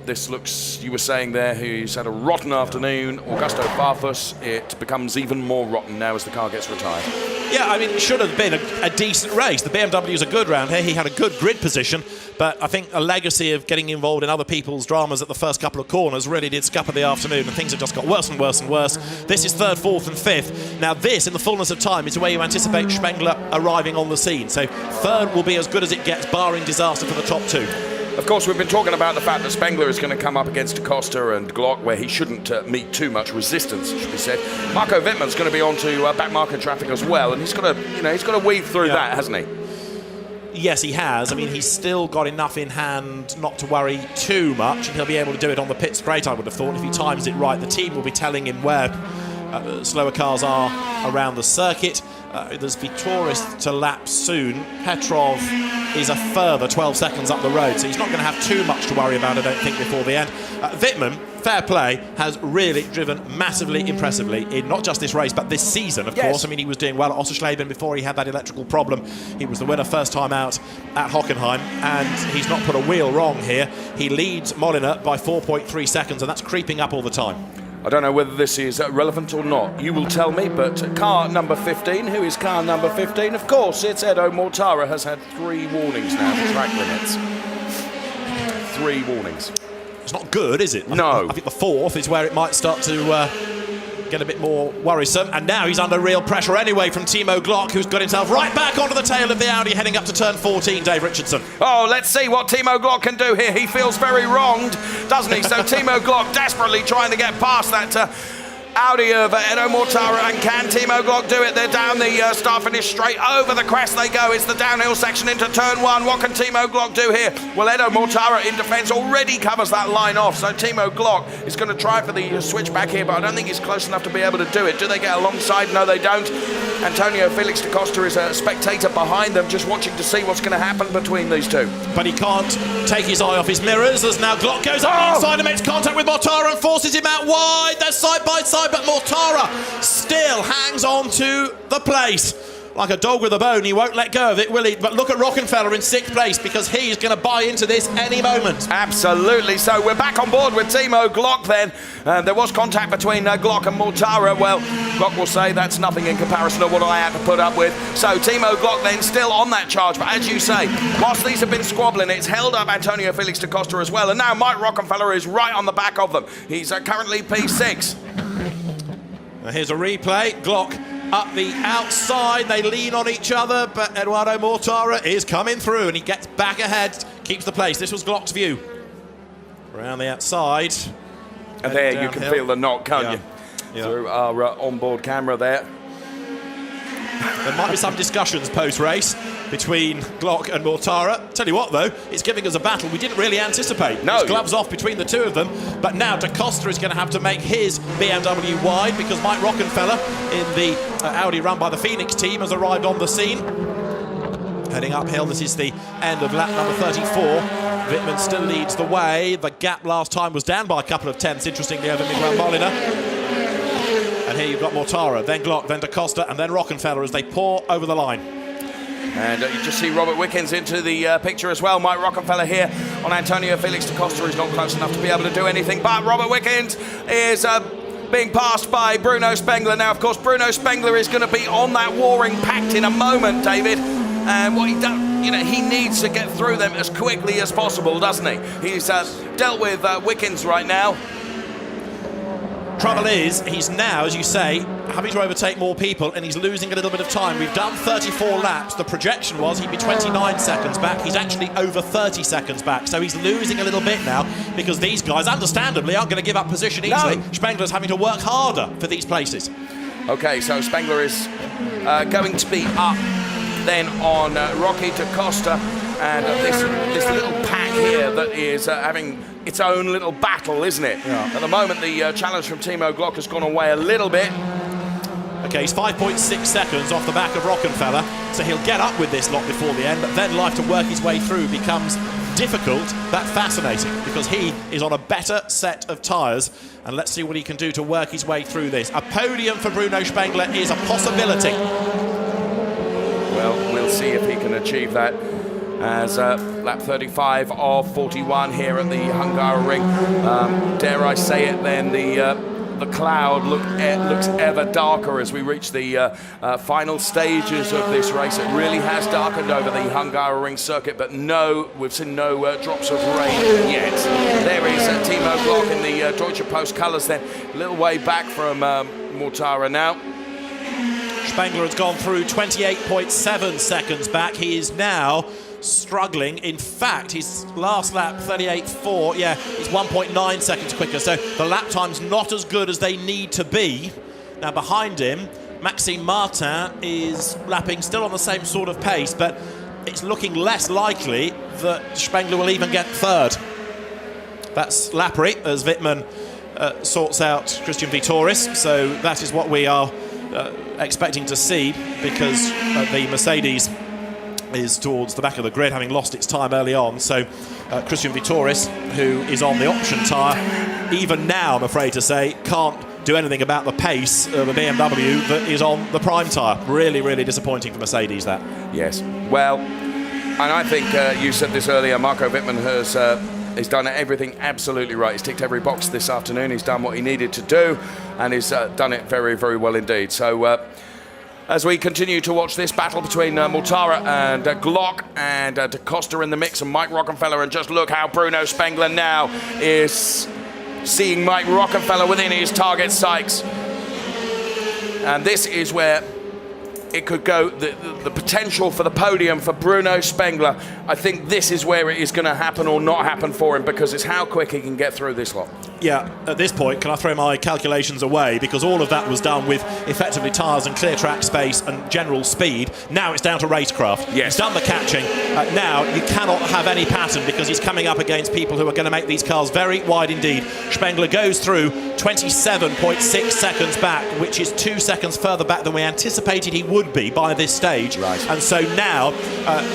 this looks, you were saying there, he's had a rotten afternoon. Augusto Farfus, it becomes even more rotten now as the car gets retired. Yeah, I mean, it should have been a decent race. The BMW's a good round here. He had a good grid position, but I think a legacy of getting involved in other people's dramas at the first couple of corners really did scupper the afternoon, and things have just got worse and worse and worse. This is third, fourth and fifth. Now this, in the fullness of time, is where you anticipate Spengler arriving on the scene. So third will be as good as it gets, barring disaster for the top two. Of course, we've been talking about the fact that Spengler is going to come up against Acosta and Glock, where he shouldn't meet too much resistance, it should be said. Marco Wittmann's going to be onto back market traffic as well, and he's got to, you know, he's got to weave through that, hasn't he? Yes, he has. I mean, he's still got enough in hand not to worry too much, and he'll be able to do it on the pit straight, I would have thought. If he times it right, the team will be telling him where slower cars are around the circuit. There's Vitoris to lap soon. Petrov is a further 12 seconds up the road, so he's not going to have too much to worry about, I don't think, before the end. Wittmann, fair play, has really driven massively impressively in not just this race, but this season, of course. I mean, he was doing well at Ossersleben before he had that electrical problem. He was the winner first time out at Hockenheim, and he's not put a wheel wrong here. He leads Molina by 4.3 seconds, and that's creeping up all the time. I don't know whether this is relevant or not. You will tell me, but car number 15, who is car number 15? Of course, it's Edo Mortara, has had 3 warnings now for track limits. 3 warnings. It's not good, is it? No. I think the 4th is where it might start to get a bit more worrisome. And now he's under real pressure anyway from Timo Glock, who's got himself right back onto the tail of the Audi heading up to turn 14, Dave Richardson. Oh, let's see what Timo Glock can do here. He feels very wronged, doesn't he? So Timo Glock desperately trying to get past that Audi of Edo Mortara, and can Timo Glock do it? They're down the start-finish straight. Over the crest they go. It's the downhill section into turn 1. What can Timo Glock do here? Well, Edo Mortara in defence already covers that line off, so Timo Glock is going to try for the switch back here, but I don't think he's close enough to be able to do it. Do they get alongside? No, they don't. Antonio Felix da Costa is a spectator behind them, just watching to see what's going to happen between these two. But he can't take his eye off his mirrors as now Glock goes up the inside and makes contact with Mortara and forces him out wide. They're side by side, but Mortara still hangs on to the place. Like a dog with a bone, he won't let go of it, will he? But look at Rockenfeller in 6th place, because he's going to buy into this any moment. Absolutely. So we're back on board with Timo Glock then. There was contact between Glock and Mortara. Well, Glock will say that's nothing in comparison to what I had to put up with. So Timo Glock then still on that charge. But as you say, whilst these have been squabbling, it's held up Antonio Felix da Costa as well. And now Mike Rockenfeller is right on the back of them. He's currently P6. Here's a replay. Glock up the outside. They lean on each other, but Eduardo Mortara is coming through and he gets back ahead, keeps the place. This was Glock's view. Around the outside. And there you can feel the knock, can't you? Yeah. Through our onboard camera there. There might be some discussions post-race between Glock and Mortara. Tell you what, though, it's giving us a battle we didn't really anticipate. No. It's gloves off between the two of them. But now Da Costa is going to have to make his BMW wide because Mike Rockenfeller in the Audi run by the Phoenix team has arrived on the scene. Heading uphill, this is the end of lap number 34. Wittmann still leads the way. The gap last time was down by a couple of tenths, interestingly, over Miguel Molina. And here you've got Mortara, then Glock, then Da Costa, and then Rockenfeller as they pour over the line. And you just see Robert Wickens into the picture as well. Mike Rockenfeller here on Antonio Felix Da Costa is not close enough to be able to do anything. But Robert Wickens is being passed by Bruno Spengler. Now, of course, Bruno Spengler is going to be on that warring pact in a moment, David. And what he does, you know, he needs to get through them as quickly as possible, doesn't he? He's dealt with Wickens right now. Trouble is, he's now, as you say, having to overtake more people and he's losing a little bit of time. We've done 34 laps. The projection was he'd be 29 seconds back. He's actually over 30 seconds back. So he's losing a little bit now because these guys, understandably, aren't going to give up position easily. No. Spengler's having to work harder for these places. OK, so Spengler is going to be up then on Rocky Da Costa. And this little pack here that is having its own little battle, isn't it? Yeah. At the moment, the challenge from Timo Glock has gone away a little bit. OK, he's 5.6 seconds off the back of Rockenfeller, so he'll get up with this lot before the end, but then life to work his way through becomes difficult but fascinating because he is on a better set of tyres, and let's see what he can do to work his way through this. A podium for Bruno Spengler is a possibility. Well, we'll see if he can achieve that. As lap 35 of 41 here at the Hungaroring. Dare I say it then, the cloud looks ever darker as we reach the final stages of this race. It really has darkened over the Hungaroring circuit, but no, we've seen no drops of rain yet. There is Timo Glock in the Deutsche Post colours then, a little way back from Mortara now. Spengler has gone through 28.7 seconds back. He is now struggling. In fact, his last lap, 38.4, yeah, he's 1.9 seconds quicker. So the lap time's not as good as they need to be. Now behind him, Maxime Martin is lapping still on the same sort of pace, but it's looking less likely that Spengler will even get third. That's Lapri as Wittmann sorts out Christian Vitoris. So that is what we are expecting to see because the Mercedes is towards the back of the grid, having lost its time early on. So Christian Vitoris, who is on the option tyre, even now, I'm afraid to say, can't do anything about the pace of a BMW that is on the prime tyre. Really, really disappointing for Mercedes, that. Yes. Well, and I think you said this earlier, Marco Wittmann has done everything absolutely right. He's ticked every box this afternoon. He's done what he needed to do, and he's done it very, very well indeed. So as we continue to watch this battle between Mortara and Glock and Da Costa in the mix and Mike Rockenfeller, and just look how Bruno Spengler now is seeing Mike Rockenfeller within his target sights. And this is where it could go, the potential for the podium for Bruno Spengler. I think this is where it is going to happen or not happen for him, because it's how quick he can get through this lot. Yeah, at this point, can I throw my calculations away? Because all of that was done with effectively tyres and clear track space and general speed. Now it's down to racecraft. Yes. He's done the catching. Now you cannot have any pattern because he's coming up against people who are going to make these cars very wide indeed. Spengler goes through 27.6 seconds back, which is 2 seconds further back than we anticipated he would be by this stage. Right. And so now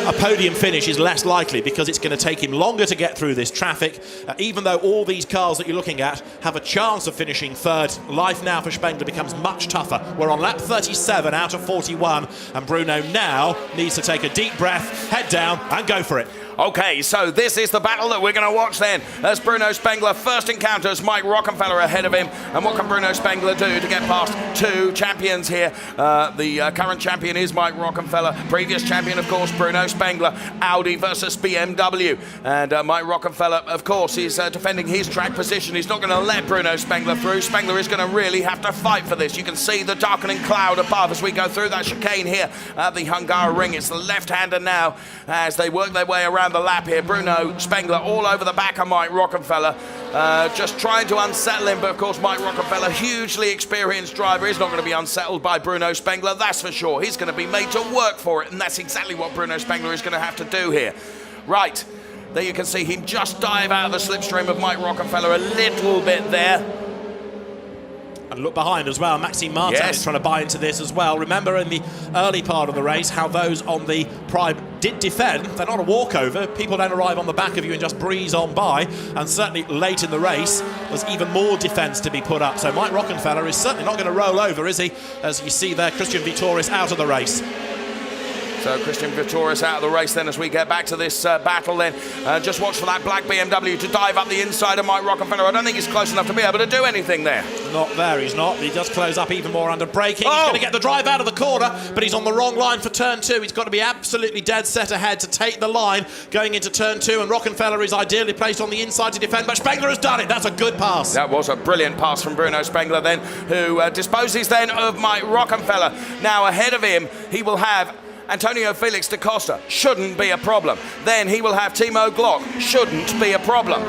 a podium finish is less likely because it's going to take him longer to get through this traffic. Even though all these cars that you're looking at have a chance of finishing third, life now for Spengler becomes much tougher. We're on lap 37 out of 41, and Bruno now needs to take a deep breath, head down and go for it. Okay, so this is the battle that we're going to watch then, as Bruno Spengler first encounters Mike Rockenfeller ahead of him. And what can Bruno Spengler do to get past two champions here? The current champion is Mike Rockenfeller. Previous champion, of course, Bruno Spengler. Audi versus BMW. And Mike Rockenfeller, of course, is defending his track position. He's not going to let Bruno Spengler through. Spengler is going to really have to fight for this. You can see the darkening cloud above as we go through that chicane here at the Hungaroring. It's the left-hander now as they work their way around the lap here. Bruno Spengler all over the back of Mike Rockenfeller, just trying to unsettle him, but of course Mike Rockenfeller, hugely experienced driver, is not going to be unsettled by Bruno Spengler, that's for sure. He's going to be made to work for it, and that's exactly what Bruno Spengler is going to have to do here. Right, there you can see him just dive out of the slipstream of Mike Rockenfeller a little bit there. And look behind as well. Maxime Martin is trying to buy into this as well. Remember in the early part of the race how those on the Prime did defend. They're not a walkover. People don't arrive on the back of you and just breeze on by. And certainly late in the race, there's even more defence to be put up. So Mike Rockenfeller is certainly not going to roll over, is he? As you see there, Christian Vitoris out of the race. So Christian Vitoris out of the race then as we get back to this battle then. Just watch for that black BMW to dive up the inside of Mike Rockenfeller. I don't think he's close enough to be able to do anything there. Not there, he's not. He does close up even more under braking. He's going to get the drive out of the corner, but he's on the wrong line for turn 2. He's got to be absolutely dead set ahead to take the line going into turn 2, and Rockenfeller is ideally placed on the inside to defend, but Spengler has done it. That's a good pass. That was a brilliant pass from Bruno Spengler then, who disposes then of Mike Rockenfeller. Now ahead of him, he will have Antonio Felix da Costa, shouldn't be a problem. Then he will have Timo Glock, shouldn't be a problem.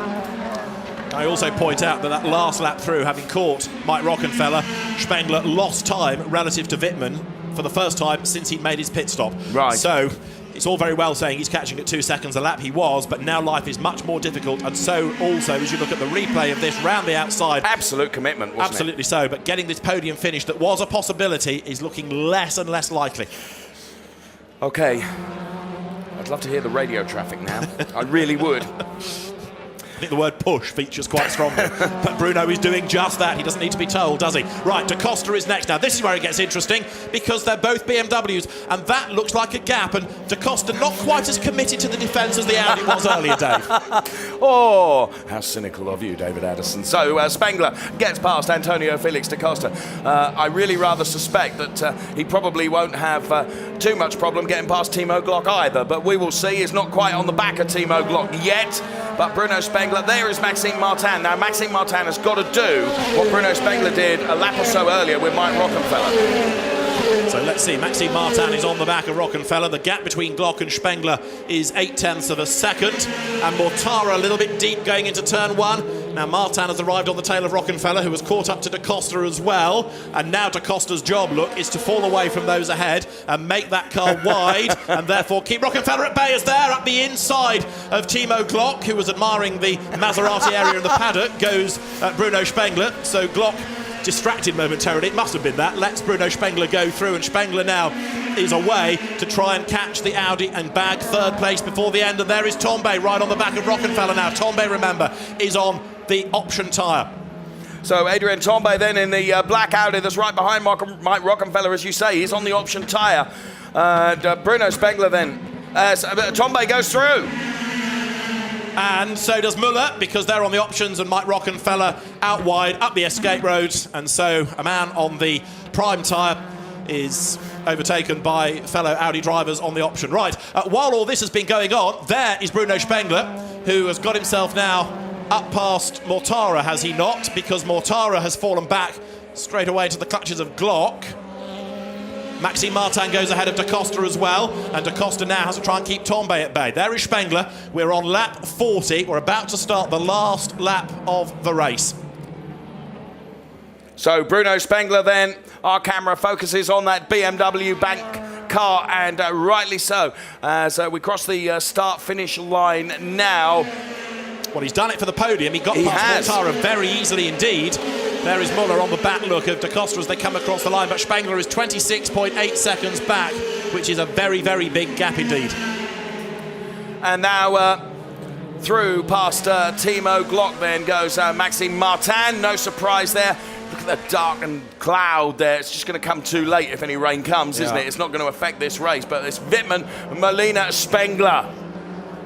I also point out that that last lap through, having caught Mike Rockenfeller, Spengler lost time relative to Wittmann for the first time since he made his pit stop. Right. So it's all very well saying he's catching at 2 seconds a lap. He was, but now life is much more difficult. And so also, as you look at the replay of this round the outside, absolute commitment, wasn't absolutely it? So. But getting this podium finish that was a possibility is looking less and less likely. Okay, I'd love to hear the radio traffic now. I really would. I think the word push features quite strongly. But Bruno is doing just that. He doesn't need to be told, does he? Right, da Costa is next. Now, this is where it gets interesting because they're both BMWs, and that looks like a gap. And da Costa not quite as committed to the defence as the Audi was earlier, Dave. Oh, how cynical of you, David Addison. So Spengler gets past Antonio Felix da Costa. I really rather suspect that he probably won't have too much problem getting past Timo Glock either, but we will see. He's not quite on the back of Timo Glock yet, but Bruno Spengler, there is Maxime Martin. Now, Maxime Martin has got to do what Bruno Spengler did a lap or so earlier with Mike Rockenfeller. So let's see, Maxime Martin is on the back of Rockenfeller. The gap between Glock and Spengler is 0.8 of a second. And Mortara a little bit deep going into turn 1. Now Martin has arrived on the tail of Rockenfeller, who has caught up to da Costa as well. And now da Costa's job, look, is to fall away from those ahead and make that car wide and therefore keep Rockenfeller at bay as there up the inside of Timo Glock, who was admiring the Maserati area in the paddock, goes Bruno Spengler. So Glock distracted momentarily, it must have been that, lets Bruno Spengler go through, and Spengler now is away to try and catch the Audi and bag third place before the end. And there is Tombe right on the back of Rockenfeller now. Tombe, remember, is on the option tyre. So Adrian Tombe then in the black Audi that's right behind Mike Rockenfeller, as you say. He's on the option tyre. Bruno Spengler then, Tombe goes through. And so does Muller, because they're on the options, and Mike Rockenfeller out wide up the escape road. And so a man on the prime tyre is overtaken by fellow Audi drivers on the option. Right, while all this has been going on, there is Bruno Spengler, who has got himself now up past Mortara, has he not? Because Mortara has fallen back straight away to the clutches of Glock. Maxime Martin goes ahead of da Costa as well, and da Costa now has to try and keep Tombe at bay. There is Spengler. We're on lap 40. We're about to start the last lap of the race. So Bruno Spengler then, our camera focuses on that BMW bank car, and rightly so, as we cross the start-finish line now. Well, he's done it for the podium. He got past Mortara very easily indeed. There is Muller on the back look of da Costa as they come across the line, but Spengler is 26.8 seconds back, which is a very, very big gap indeed. And now through past Timo Glock then goes Maxime Martin. No surprise there. Look at the darkened cloud there. It's just going to come too late if any rain comes, isn't it? It's not going to affect this race, but it's Wittmann, Molina, Spengler.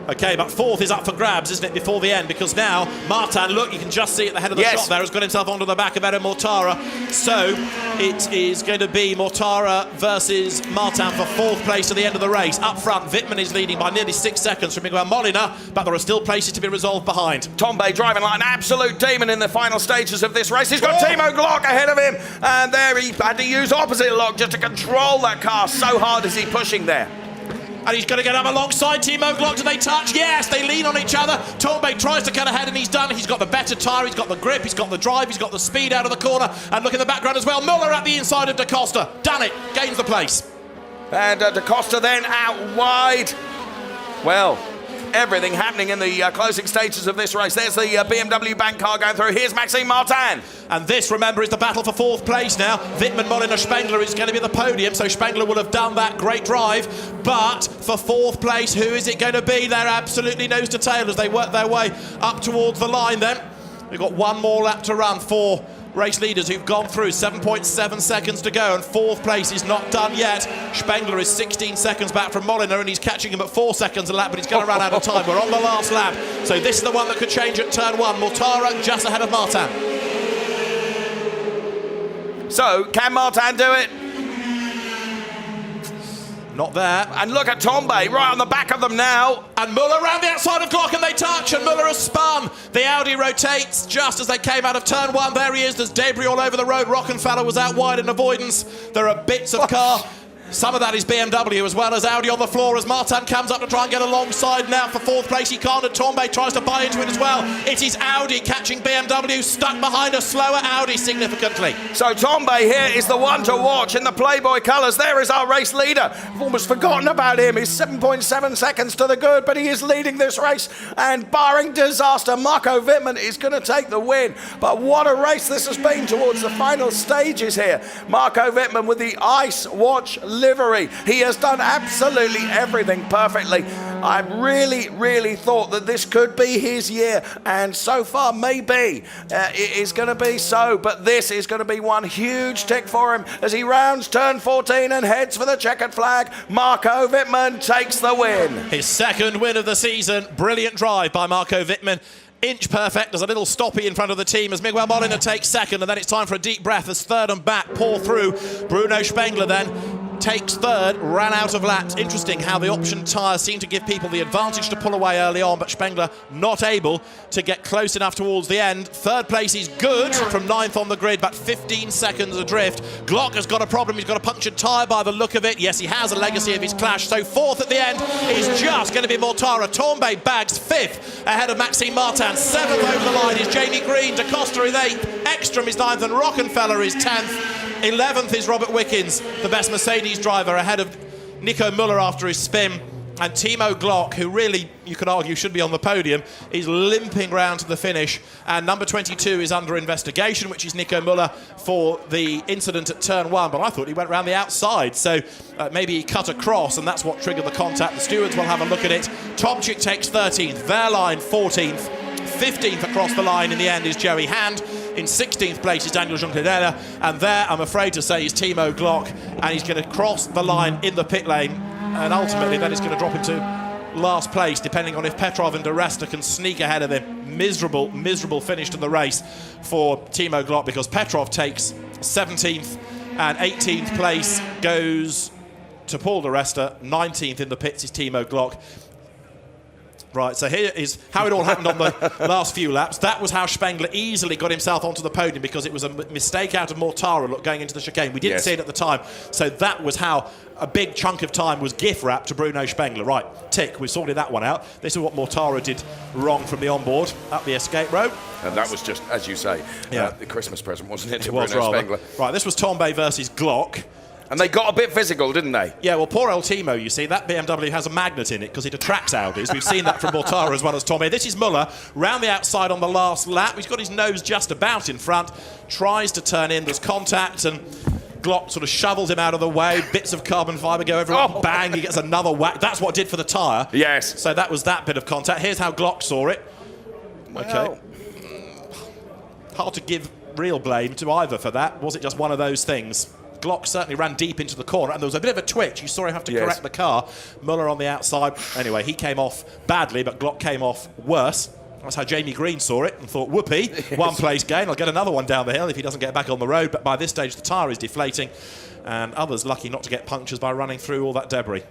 Okay, but fourth is up for grabs, isn't it, before the end? Because now, Martin, look, you can just see at the head of the shot there, has got himself onto the back of Edo Mortara. So it is going to be Mortara versus Martin for fourth place to the end of the race. Up front, Wittmann is leading by nearly 6 seconds from Miguel Molina, but there are still places to be resolved behind. Tombe driving like an absolute demon in the final stages of this race. He's got Timo Glock ahead of him, and there he had to use opposite lock just to control that car. So hard is he pushing there. And he's going to get up alongside Timo Glock. Do they touch? Yes, they lean on each other. Tombe tries to cut ahead and he's done. He's got the better tyre, he's got the grip, he's got the drive, he's got the speed out of the corner. And look in the background as well. Muller at the inside of Da Costa. Done it. Gains the place. And Da Costa then out wide. Well, everything happening in the closing stages of this race. There's the BMW bank car going through. Here's Maxime Martin. And this, remember, is the battle for fourth place now. Wittmann, Molina, Spengler is going to be the podium, so Spengler will have done that great drive. But for fourth place, who is it going to be? They're absolutely nose to tail as they work their way up towards the line then. We've got one more lap to run for race leaders who've gone through. 7.7 seconds to go, and fourth place is not done yet. Spengler is 16 seconds back from Molina, and he's catching him at 4 seconds a lap, but he's going to run out of time. We're on the last lap, so this is the one that could change at turn one. Mortara just ahead of Martin. So, can Martin do it? Not there. And look at Tombe right on the back of them now. And Muller round the outside of Glock, and they touch, and Muller has spun. The Audi rotates just as they came out of turn one. There he is. There's debris all over the road. Rockenfeller was out wide in avoidance. There are bits of car. Some of that is BMW as well as Audi on the floor as Martin comes up to try and get alongside now for fourth place. He can't, and Tombe tries to buy into it as well. It is Audi catching BMW, stuck behind a slower Audi significantly. So Tombe here is the one to watch in the Playboy colours. There is our race leader. I've almost forgotten about him. He's 7.7 seconds to the good, but he is leading this race. And barring disaster, Marco Wittmann is going to take the win. But what a race this has been towards the final stages here. Marco Wittmann with the Ice Watch livery. He has done absolutely everything perfectly. I really thought that this could be his year, and so far maybe it is going to be so, but this is going to be one huge tick for him as he rounds turn 14 and heads for the checkered flag. Marco Wittmann takes the win. His second win of the season. Brilliant drive by Marco Wittmann. Inch perfect. There's a little stoppy in front of the team as Miguel Molina takes second, and then it's time for a deep breath as third and back pour through. Bruno Spengler then takes third, ran out of laps. Interesting how the option tyres seem to give people the advantage to pull away early on, but Spengler not able to get close enough towards the end. Third place is good from ninth on the grid, but 15 seconds adrift. Glock has got a problem. He's got a punctured tyre by the look of it. Yes, he has a legacy of his clash. So fourth at the end is just going to be Mortara. Tombe bags fifth ahead of Maxime Martin. Seventh over the line is Jamie Green. Da Costa is eighth. Ekstrom is ninth, and Rockenfeller is 10th. 11th is Robert Wickens, the best Mercedes driver, ahead of Nico Muller after his spin. And Timo Glock, who really, you could argue, should be on the podium, is limping round to the finish. And number 22 is under investigation, which is Nico Muller, for the incident at turn one. But I thought he went round the outside, so maybe he cut across, and that's what triggered the contact. The stewards will have a look at it. Tomczyk takes 13th, Wehrlein 14th. 15th across the line in the end is Joey Hand. In 16th place is Daniel Junqueira, and there, I'm afraid to say, is Timo Glock, and he's going to cross the line in the pit lane, and ultimately then it's going to drop him to last place, depending on if Petrov and De Resta can sneak ahead of him. Miserable finish to the race for Timo Glock, because Petrov takes 17th, and 18th place goes to Paul De Resta. 19th in the pits is Timo Glock. Right, so here is how it all happened on the last few laps. That was how Spengler easily got himself onto the podium, because it was a mistake out of Mortara going into the chicane. We didn't see it at the time. So that was how a big chunk of time was gift wrapped to Bruno Spengler. Right, tick, we sorted that one out. This is what Mortara did wrong from the onboard up the escape road. And that was just, as you say, the Christmas present, wasn't it, to was Bruno rather. Spengler? Right, this was Tombe versus Glock. And they got a bit physical, didn't they? Yeah, well, poor old Timo, you see, that BMW has a magnet in it because it attracts Audis. We've seen that from Mortara as well as Tombe. This is Muller, round the outside on the last lap. He's got his nose just about in front, tries to turn in, there's contact, and Glock sort of shovels him out of the way. Bits of carbon fibre go everywhere. Bang, he gets another whack. That's what it did for the tyre. Yes. So that was that bit of contact. Here's how Glock saw it. Okay. Hard to give real blame to either for that. Was it just one of those things? Glock certainly ran deep into the corner, and there was a bit of a twitch. You saw him have to correct the car. Muller on the outside. Anyway, he came off badly, but Glock came off worse. That's how Jamie Green saw it and thought, whoopee, one place gain. I'll get another one down the hill if he doesn't get back on the road. But by this stage, the tyre is deflating, and others lucky not to get punctures by running through all that debris.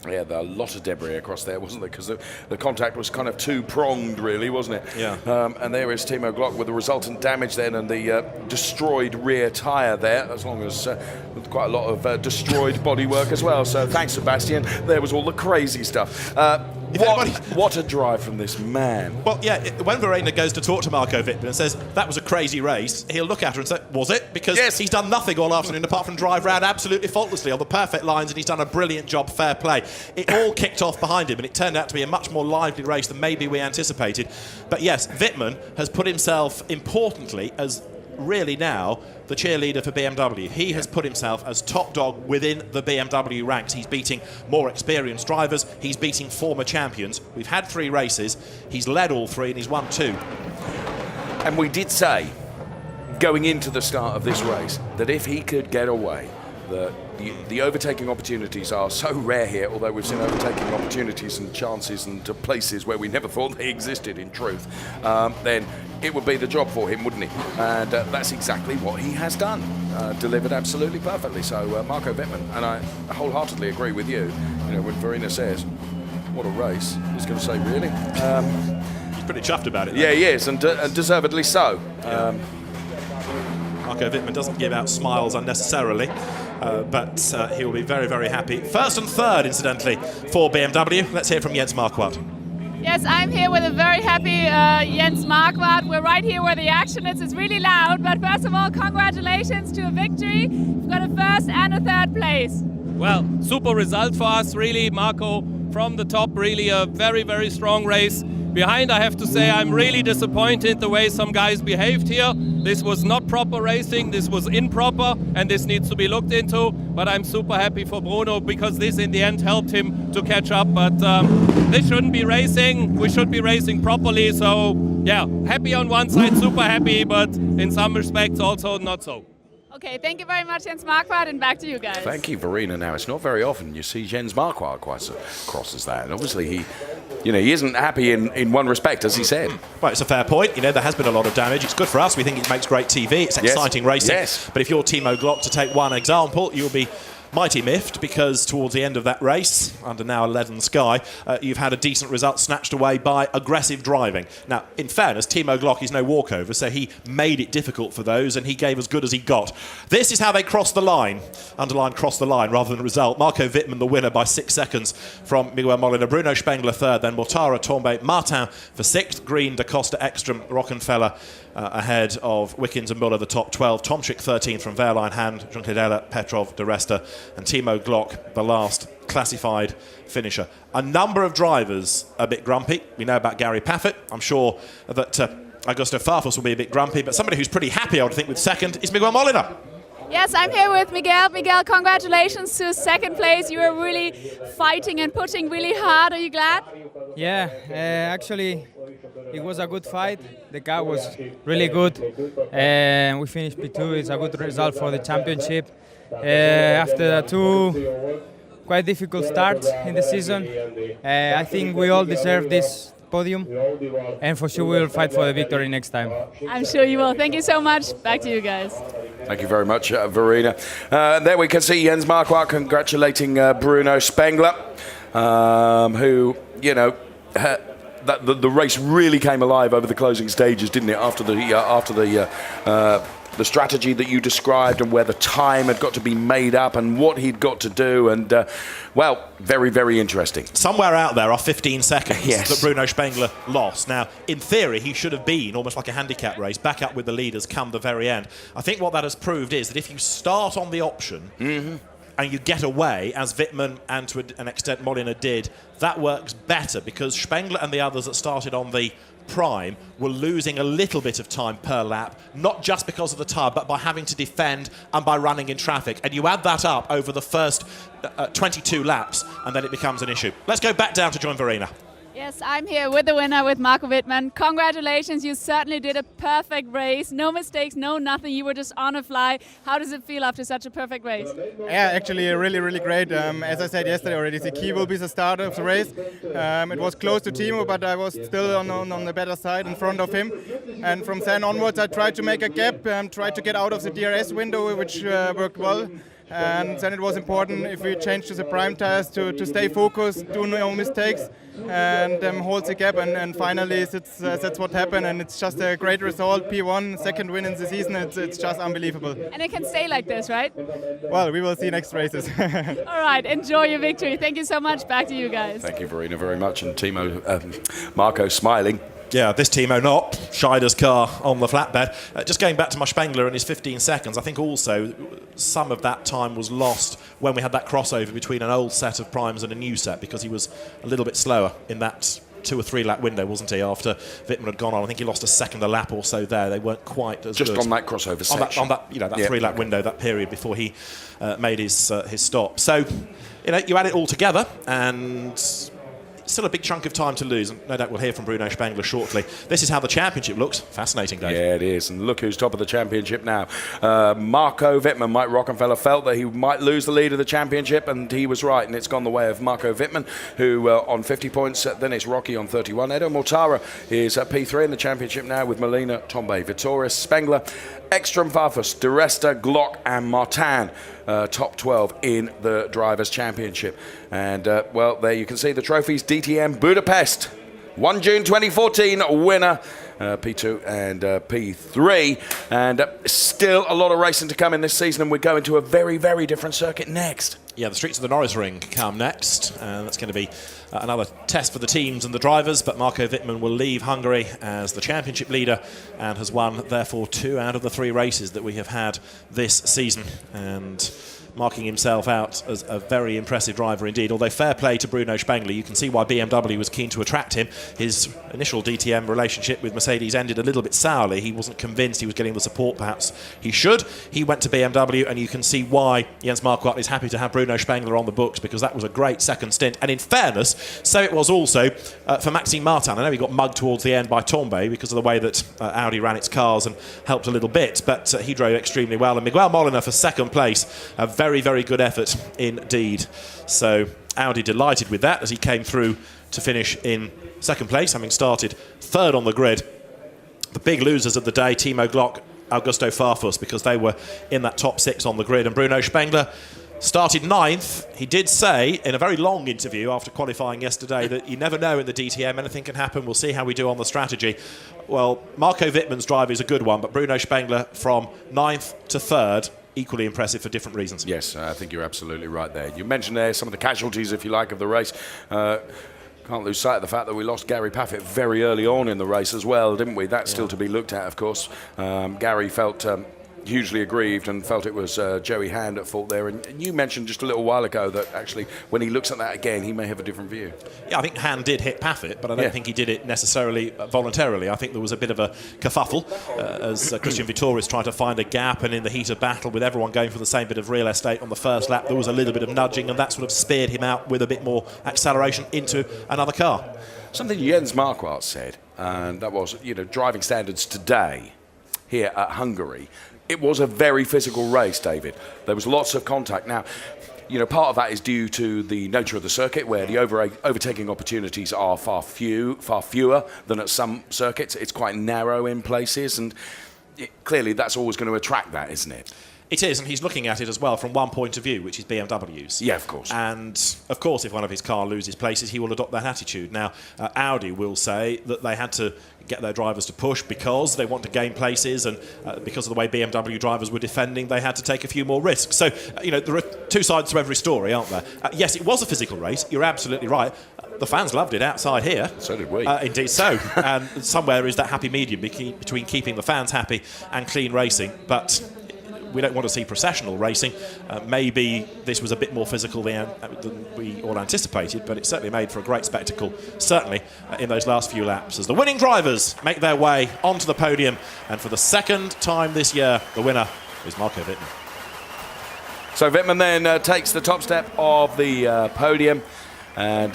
Yeah, there was a lot of debris across there, wasn't there? Because the contact was kind of two-pronged, really, wasn't it? Yeah. And there is Timo Glock with the resultant damage then and the destroyed rear tyre there, as long as with quite a lot of destroyed bodywork as well. So thanks, Sebastian. There was all the crazy stuff. What a drive from this man. Well, yeah, when Verena goes to talk to Marco Wittmann and says, that was a crazy race, he'll look at her and say, was it? Because he's done nothing all afternoon apart from drive round absolutely faultlessly on the perfect lines, and he's done a brilliant job, fair play. It all kicked off behind him, and it turned out to be a much more lively race than maybe we anticipated. But yes, Wittmann has put himself, importantly, as really now the cheerleader for BMW. He has put himself as top dog within the BMW ranks. He's beating more experienced drivers. He's beating former champions. We've had 3 races. He's led all 3 and he's won 2. And we did say, going into the start of this race, that if he could get away, the overtaking opportunities are so rare here, although we've seen overtaking opportunities and chances and places where we never thought they existed in truth, then it would be the job for him, wouldn't it? And that's exactly what he has done, delivered absolutely perfectly. So Marco Wittmann, and I wholeheartedly agree with you, when Verena says, what a race, he's going to say, really? He's pretty chuffed about it, though. Yeah, he is, and deservedly so. Marco Wittmann doesn't give out smiles unnecessarily. But he will be very, very happy. First and third, incidentally, for BMW. Let's hear from Jens Marquardt. Yes, I'm here with a very happy Jens Marquardt. We're right here where the action is. It's really loud, but first of all, congratulations to a victory. We've got a first and a third place. Well, super result for us, really. Marco from the top, really a very, very strong race. Behind, I have to say, I'm really disappointed the way some guys behaved here. This was not proper racing, this was improper, and this needs to be looked into. But I'm super happy for Bruno because this in the end helped him to catch up. But this shouldn't be racing, we should be racing properly. So yeah, happy on one side, super happy, but in some respects also not so. Okay, thank you very much, Jens Marquardt, and back to you guys. Thank you, Verena. Now, it's not very often you see Jens Marquardt quite so cross as that. And obviously, he isn't happy in one respect, as he said. Well, it's a fair point. There has been a lot of damage. It's good for us. We think it makes great TV. It's exciting racing. Yes. But if you're Timo Glock, to take one example, you'll be mighty miffed because towards the end of that race, under now a leaden sky, you've had a decent result snatched away by aggressive driving. Now, in fairness, Timo Glock is no walkover, so he made it difficult for those and he gave as good as he got. This is how they crossed the line. Underline cross the line rather than result. Marco Wittmann the winner by 6 seconds from Miguel Molina. Bruno Spengler third, then Mortara, Tombe, Martin for 6th. Green, Da Costa, Ekstrom, Rockenfeller ahead of Wickens and Muller, the top 12. Tomczyk 13th from Wehrlein, Hand, Junkadella, Petrov, De Resta, and Timo Glock, the last classified finisher. A number of drivers a bit grumpy. We know about Gary Paffett. I'm sure that Augusto Farfus will be a bit grumpy, but somebody who's pretty happy, I would think, with second is Miguel Molina. Yes, I'm here with Miguel. Miguel, congratulations to second place. You were really fighting and pushing really hard. Are you glad? Yeah, actually, it was a good fight. The car was really good. We finished P2. It's a good result for the championship. After 2 quite difficult starts in the season, I think we all deserve this podium, and for sure we will fight for the victory next time. I'm sure you will. Thank you so much. Back to you guys. Thank you very much, Verena. There we can see Jens Marquardt congratulating Bruno Spengler, who, the race really came alive over the closing stages, didn't it? After the strategy that you described and where the time had got to be made up and what he'd got to do, and well, very, very interesting. Somewhere out there are 15 seconds Yes. that Bruno Spengler lost. Now, in theory, he should have been almost like a handicap race, back up with the leaders come the very end. I think what that has proved is that if you start on the option and you get away, as Wittmann and to an extent Molina did, that works better because Spengler and the others that started on the prime were losing a little bit of time per lap, not just because of the tyre, but by having to defend and by running in traffic. And you add that up over the first 22 laps, and then it becomes an issue. Let's go back down to join Verena. Yes, I'm here with the winner, with Marco Wittmann. Congratulations, you certainly did a perfect race. No mistakes, no nothing, you were just on a fly. How does it feel after such a perfect race? Yeah, actually really, really great. As I said yesterday already, the key will be the start of the race. It was close to Timo, but I was still on the better side in front of him. And from then onwards, I tried to make a gap, tried to get out of the DRS window, which worked well. And then it was important, if we change to the prime tires, to stay focused, do no mistakes, and hold the gap. And finally, that's what happened. And it's just a great result. P1, second win in the season. It's just unbelievable. And it can stay like this, right? Well, we will see next races. All right, enjoy your victory. Thank you so much. Back to you guys. Thank you, Verena, very much. And Timo, Marco smiling. Yeah, this Timo not. Scheider's car on the flatbed. Just going back to my Spengler and his 15 seconds, I think also some of that time was lost when we had that crossover between an old set of primes and a new set, because he was a little bit slower in that 2 or 3 lap window, wasn't he, after Wittmann had gone on. I think he lost a second a lap or so there. They weren't quite as just good. On that crossover section. On that 3 lap window, that period before he made his stop. So, you add it all together, and still a big chunk of time to lose, and no doubt we'll hear from Bruno Spengler shortly. This is how the championship looks. Fascinating, Dave. Yeah, it is. And look who's top of the championship now. Marco Wittmann. Mike Rockenfeller felt that he might lose the lead of the championship, and he was right, and it's gone the way of Marco Wittmann, who on 50 points. Then it's Rocky on 31. Edo Mortara is at P3 in the championship now with Molina, Tombe, Vitoris, Spengler, Ekstrom, Farfus, De Resta, Glock and Martin. Top 12 in the Drivers' Championship. And, well, there you can see the trophies. DTM Budapest, 1 June 2014, winner, P2 and P3. And still a lot of racing to come in this season, and we're going to a very, very different circuit next. Yeah, the streets of the Norris Ring come next, and that's going to be another test for the teams and the drivers, but Marco Wittmann will leave Hungary as the championship leader and has won, therefore, 2 out of the 3 races that we have had this season, and marking himself out as a very impressive driver indeed. Although fair play to Bruno Spengler, you can see why BMW was keen to attract him. His initial DTM relationship with Mercedes ended a little bit sourly. He wasn't convinced he was getting the support perhaps he should. He went to BMW, and you can see why Jens Marquardt is happy to have Bruno Spengler on the books, because that was a great second stint. And in fairness, so it was also for Maxime Martin. I know he got mugged towards the end by Tombe because of the way that Audi ran its cars and helped a little bit, but he drove extremely well. And Miguel Molina for second place, a very, very good effort indeed. So Audi delighted with that as he came through to finish in second place, having started third on the grid. The big losers of the day, Timo Glock, Augusto Farfus, because they were in that top 6 on the grid. And Bruno Spengler started 9th. He did say in a very long interview after qualifying yesterday that you never know in the DTM, anything can happen. We'll see how we do on the strategy. Well, Marco Wittmann's drive is a good one, but Bruno Spengler from 9th to 3rd, equally impressive for different reasons. Yes, I think you're absolutely right there. You mentioned there some of the casualties, if you like, of the race. Can't lose sight of the fact that we lost Gary Paffett very early on in the race as well, didn't we? That's still to be looked at, of course. Gary felt hugely aggrieved and felt it was Joey Hand at fault there. And you mentioned just a little while ago that actually when he looks at that again, he may have a different view. Yeah, I think Hand did hit Paffett, but I don't think he did it necessarily voluntarily. I think there was a bit of a kerfuffle as Christian Vitoris tried to find a gap, and in the heat of battle with everyone going for the same bit of real estate on the first lap, there was a little bit of nudging, and that sort of speared him out with a bit more acceleration into another car. Something Jens Marquardt said, and that was, driving standards today here at Hungary. It was a very physical race, David. There was lots of contact. Now, part of that is due to the nature of the circuit, where the overtaking opportunities are far fewer than at some circuits. It's quite narrow in places, and clearly that's always going to attract that, isn't it? It is, and he's looking at it as well from one point of view, which is BMW's. Yeah, of course. And, of course, if one of his car loses places, he will adopt that attitude. Now, Audi will say that they had to get their drivers to push because they want to gain places, and because of the way BMW drivers were defending, they had to take a few more risks. So, there are 2 sides to every story, aren't there? Yes, it was a physical race. You're absolutely right. The fans loved it outside here. So did we. Indeed so. And somewhere is that happy medium between keeping the fans happy and clean racing. But we don't want to see processional racing. Maybe this was a bit more physical than we all anticipated, but it certainly made for a great spectacle, certainly in those last few laps, as the winning drivers make their way onto the podium. And for the second time this year, the winner is Marco Wittmann. So Wittmann then takes the top step of the podium, and,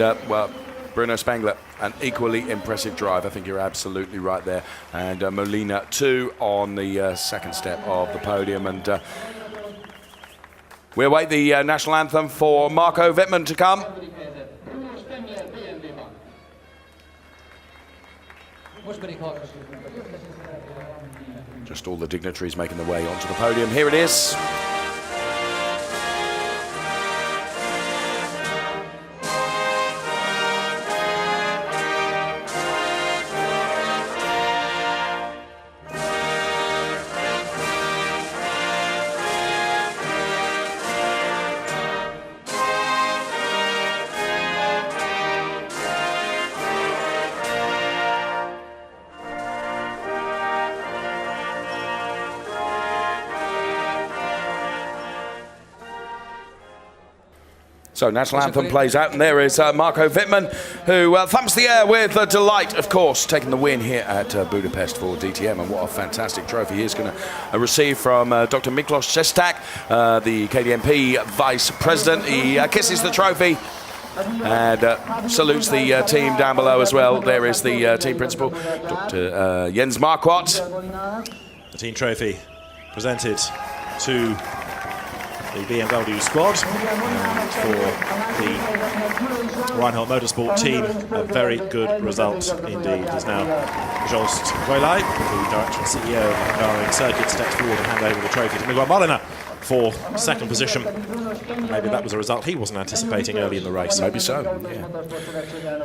Bruno Spengler, an equally impressive drive. I think you're absolutely right there. And Molina, 2 on the second step of the podium. And we await the national anthem for Marco Wittmann to come. Just all the dignitaries making their way onto the podium. Here it is. So national anthem plays out, and there is Marco Wittmann, who thumps the air with delight, of course, taking the win here at Budapest for DTM. And what a fantastic trophy he's going to receive from Dr. Miklos Šestak, the KDMP Vice President. He kisses the trophy and salutes the team down below as well. There is the team principal, Dr. Jens Marquardt. The team trophy presented to the BMW squad for the Reinhold Motorsport team. A very good result indeed. As now Jost Goilai, the director and CEO of the Hungarian circuit, steps forward and hand over the trophy to Miguel Molina for second position. Maybe that was a result he wasn't anticipating early in the race. Maybe so, yeah.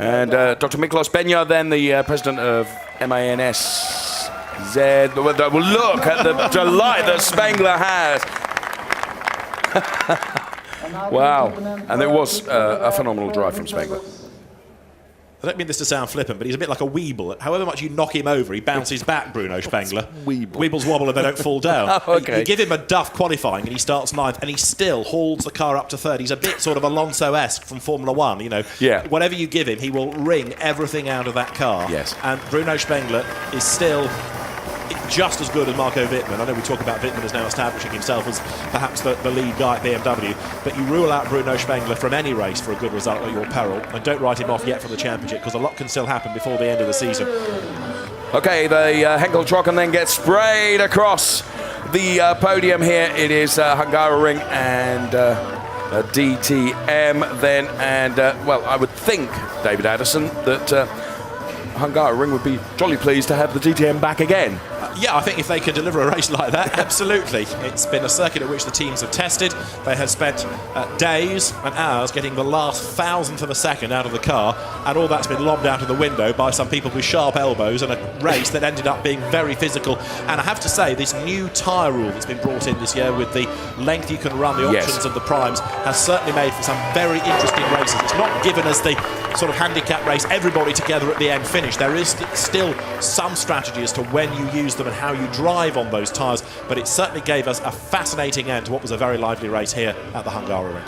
And Dr. Miklos Benja, then the president of MANS Z. Look at the delight that Spengler has. Wow. And it was a phenomenal drive from Spengler. I don't mean this to sound flippant, but he's a bit like a weeble. However much you knock him over, he bounces back, Bruno Spengler. Weebles wobble and they don't fall down. Oh, okay. You give him a duff qualifying and he starts 9th and he still hauls the car up to 3rd. He's a bit sort of Alonso-esque from Formula 1, you know. Yeah. Whatever you give him, he will wring everything out of that car. Yes. And Bruno Spengler is still just as good as Marco Wittmann. I know we talk about Wittmann as now establishing himself as perhaps the lead guy at BMW, but you rule out Bruno Spengler from any race for a good result at your peril, and don't write him off yet for the championship, because a lot can still happen before the end of the season. Okay, the Henkeltrocken then gets sprayed across the podium here. It is Hungaroring and DTM then, and well, I would think, David Addison, that Hungaroring would be jolly pleased to have the DTM back again. Yeah, I think if they can deliver a race like that, absolutely. It's been a circuit at which the teams have tested. They have spent days and hours getting the last thousandth of a second out of the car, and all that's been lobbed out of the window by some people with sharp elbows, and a race that ended up being very physical. And I have to say, this new tyre rule that's been brought in this year with the length you can run, the options of the primes, has certainly made for some very interesting races. It's not given us the sort of handicap race, everybody together at the end finish. There is still some strategy as to when you use them and how you drive on those tyres, but it certainly gave us a fascinating end to what was a very lively race here at the Hungaroring.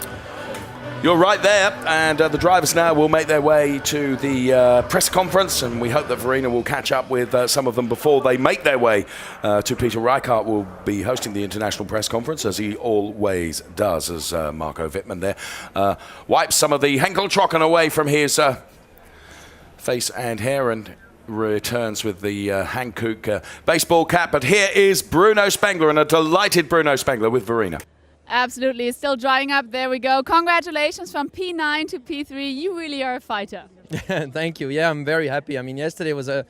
You're right there, and the drivers now will make their way to the press conference, and we hope that Verena will catch up with some of them before they make their way to Peter Reichardt. Will be hosting the international press conference, as he always does, as Marco Wittmann there wipes some of the Henkeltrocken away from his face and hair and returns with the Hankook baseball cap. But here is Bruno Spengler, and a delighted Bruno Spengler with Verena. Absolutely, it's still drying up. There we go. Congratulations from P9 to P3. You really are a fighter. Thank you. Yeah, I'm very happy. I mean, yesterday was a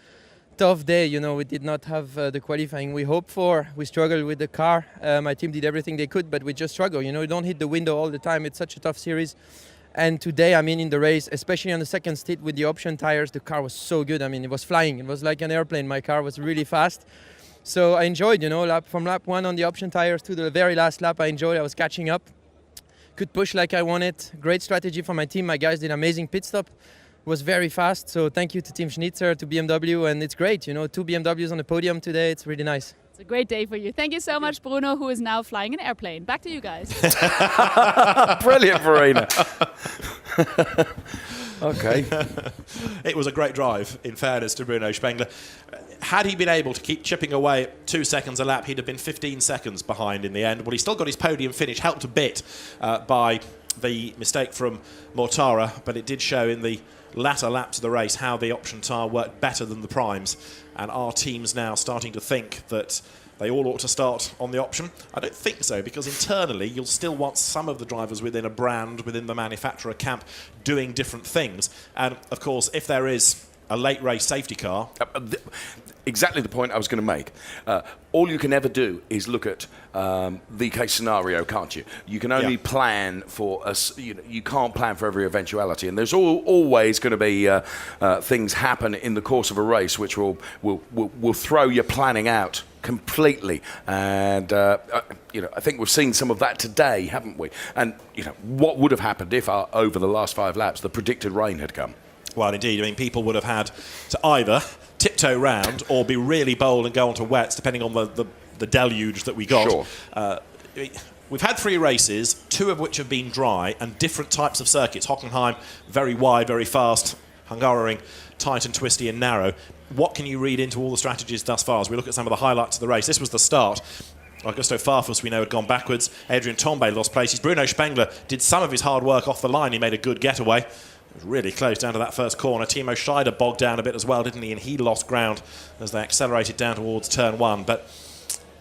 tough day. You know, we did not have the qualifying we hoped for. We struggled with the car. My team did everything they could, but we just struggle. You know, you don't hit the window all the time. It's such a tough series. And today, I mean, in the race, especially on the second stint with the option tires, the car was so good. I mean, it was flying. It was like an airplane. My car was really fast. So I enjoyed, you know, from lap 1 on the option tires to the very last lap, I enjoyed. I was catching up. Could push like I wanted. Great strategy for my team. My guys did an amazing pit stop. It was very fast. So thank you to Team Schnitzer, to BMW. And it's great, you know, 2 BMWs on the podium today. It's really nice. It's a great day for you. Thank you so much, Bruno, who is now flying an airplane. Back to you guys. Brilliant, Verena. Okay. It was a great drive, in fairness to Bruno Spengler. Had he been able to keep chipping away at 2 seconds a lap, he'd have been 15 seconds behind in the end. Well, he's still got his podium finish, helped a bit by the mistake from Mortara, but it did show in the latter laps of the race how the option tyre worked better than the primes, and our teams now starting to think that they all ought to start on the option. I don't think so, because internally you'll still want some of the drivers within a brand, within the manufacturer camp, doing different things. And of course, if there is a late race safety car... Exactly the point I was going to make. All you can ever do is look at the case scenario, can't you? You can only plan for us. You can't plan for every eventuality, and there's always going to be things happen in the course of a race which will throw your planning out completely. And I think we've seen some of that today, haven't we? And what would have happened if over the last 5 laps the predicted rain had come? Well, indeed. I mean, people would have had to either tiptoe round or be really bold and go onto wets, depending on the deluge that we got. Sure. We've had 3 races, 2 of which have been dry, and different types of circuits. Hockenheim, very wide, very fast. Hungaroring, tight and twisty and narrow. What can you read into all the strategies thus far as we look at some of the highlights of the race? This was the start. Augusto Farfus, we know, had gone backwards. Adrian Tombe lost places. Bruno Spengler did some of his hard work off the line. He made a good getaway. It was really close down to that first corner. Timo Scheider bogged down a bit as well, didn't he? And he lost ground as they accelerated down towards turn 1. But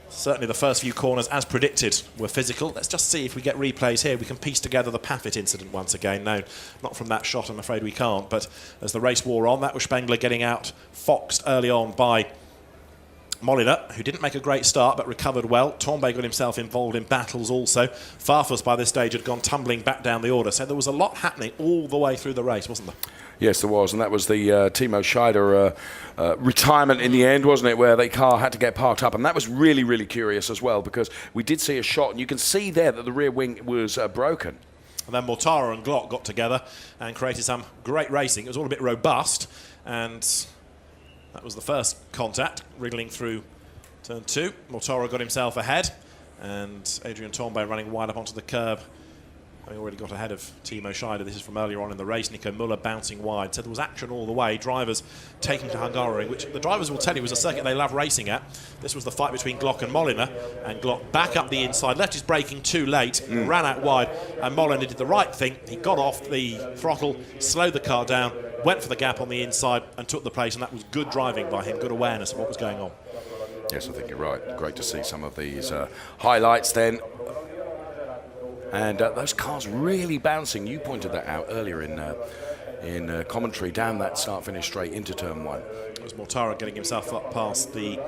certainly the first few corners, as predicted, were physical. Let's just see if we get replays here. We can piece together the Paffett incident once again. No, not from that shot, I'm afraid we can't. But as the race wore on, that was Spengler getting out foxed early on by Molina, who didn't make a great start but recovered well. Tombe got himself involved in battles also. Farfus by this stage had gone tumbling back down the order. So there was a lot happening all the way through the race, wasn't there? Yes, there was, and that was the Timo Scheider retirement in the end, wasn't it, where the car had to get parked up. And that was really, really curious as well, because we did see a shot, and you can see there that the rear wing was broken. And then Mortara and Glock got together and created some great racing. It was all a bit robust, and that was the first contact, wriggling through turn 2. Mortara got himself ahead, and Adrian Tombe running wide up onto the curb. Having already got ahead of Timo Scheider. This is from earlier on in the race. Nico Muller bouncing wide. So there was action all the way. Drivers taking to Hungaroring, which the drivers will tell you was a circuit they love racing at. This was the fight between Glock and Molina, and Glock back up the inside, left his braking too late, ran out wide, and Molina did the right thing. He got off the throttle, slowed the car down, went for the gap on the inside and took the place, and that was good driving by him, good awareness of what was going on. Yes, I think you're right. Great to see some of these highlights then. And those cars really bouncing. You pointed that out earlier in commentary, down that start-finish straight into turn 1. It was Mortara getting himself up past the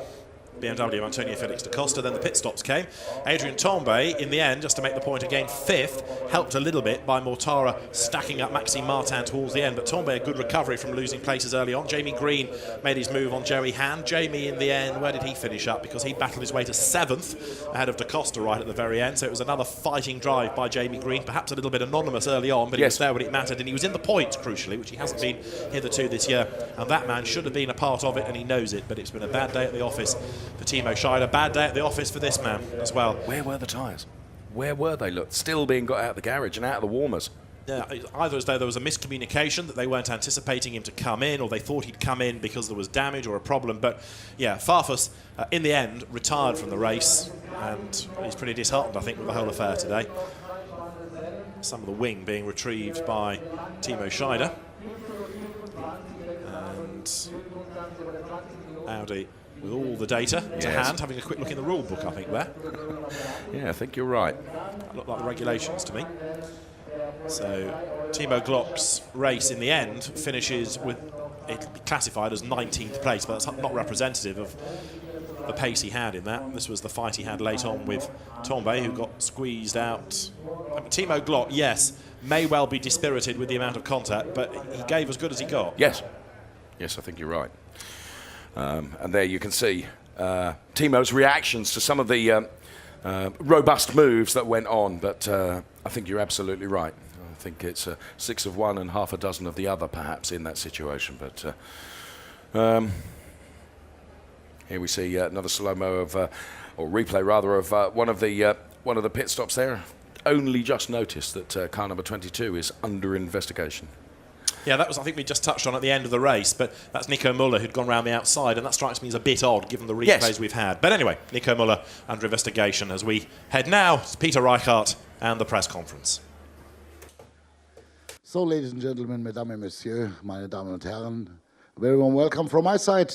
BMW of Antonio Felix da Costa. Then the pit stops came. Adrian Tombe, in the end, just to make the point again, 5th, helped a little bit by Mortara stacking up Maxime Martin towards the end. But Tombe, a good recovery from losing places early on. Jamie Green made his move on Joey Hand. Jamie, in the end, where did he finish up? Because he battled his way to 7th, ahead of da Costa right at the very end. So it was another fighting drive by Jamie Green, perhaps a little bit anonymous early on, but he was there when it mattered, and he was in the points, crucially, which he hasn't been hitherto this year. And that man should have been a part of it, and he knows it. But it's been a bad day at the office for Timo Scheider. Bad day at the office for this man as well. Where were the tyres? Where were they? Look, still being got out of the garage and out of the warmers. Yeah, either as though there was a miscommunication that they weren't anticipating him to come in, or they thought he'd come in because there was damage or a problem. But yeah, Farfus, in the end, retired from the race, and he's pretty disheartened, I think, with the whole affair today. Some of the wing being retrieved by Timo Scheider. And Audi with all the data to hand, having a quick look in the rule book, I think, there. Yeah, I think you're right. That looked like the regulations to me. So Timo Glock's race in the end finishes with, it'll be classified as 19th place, but that's not representative of the pace he had in that. This was the fight he had late on with Tombe, who got squeezed out. Timo Glock, yes, may well be dispirited with the amount of contact, but he gave as good as he got. Yes. Yes, I think you're right. And there you can see Timo's reactions to some of the robust moves that went on, but I think you're absolutely right. I think it's 6 of one and half a dozen of the other, perhaps, in that situation. But here we see another slow-mo of, or replay rather, of one of the pit stops there. Only just noticed that car number 22 is under investigation. Yeah, that was, I think we just touched on at the end of the race, but that's Nico Muller who'd gone round the outside, and that strikes me as a bit odd given the replays we've had. But anyway, Nico Muller under investigation as we head now to Peter Reichart and the press conference. So, ladies and gentlemen, mesdames et messieurs, meine Damen und Herren, very warm welcome from my side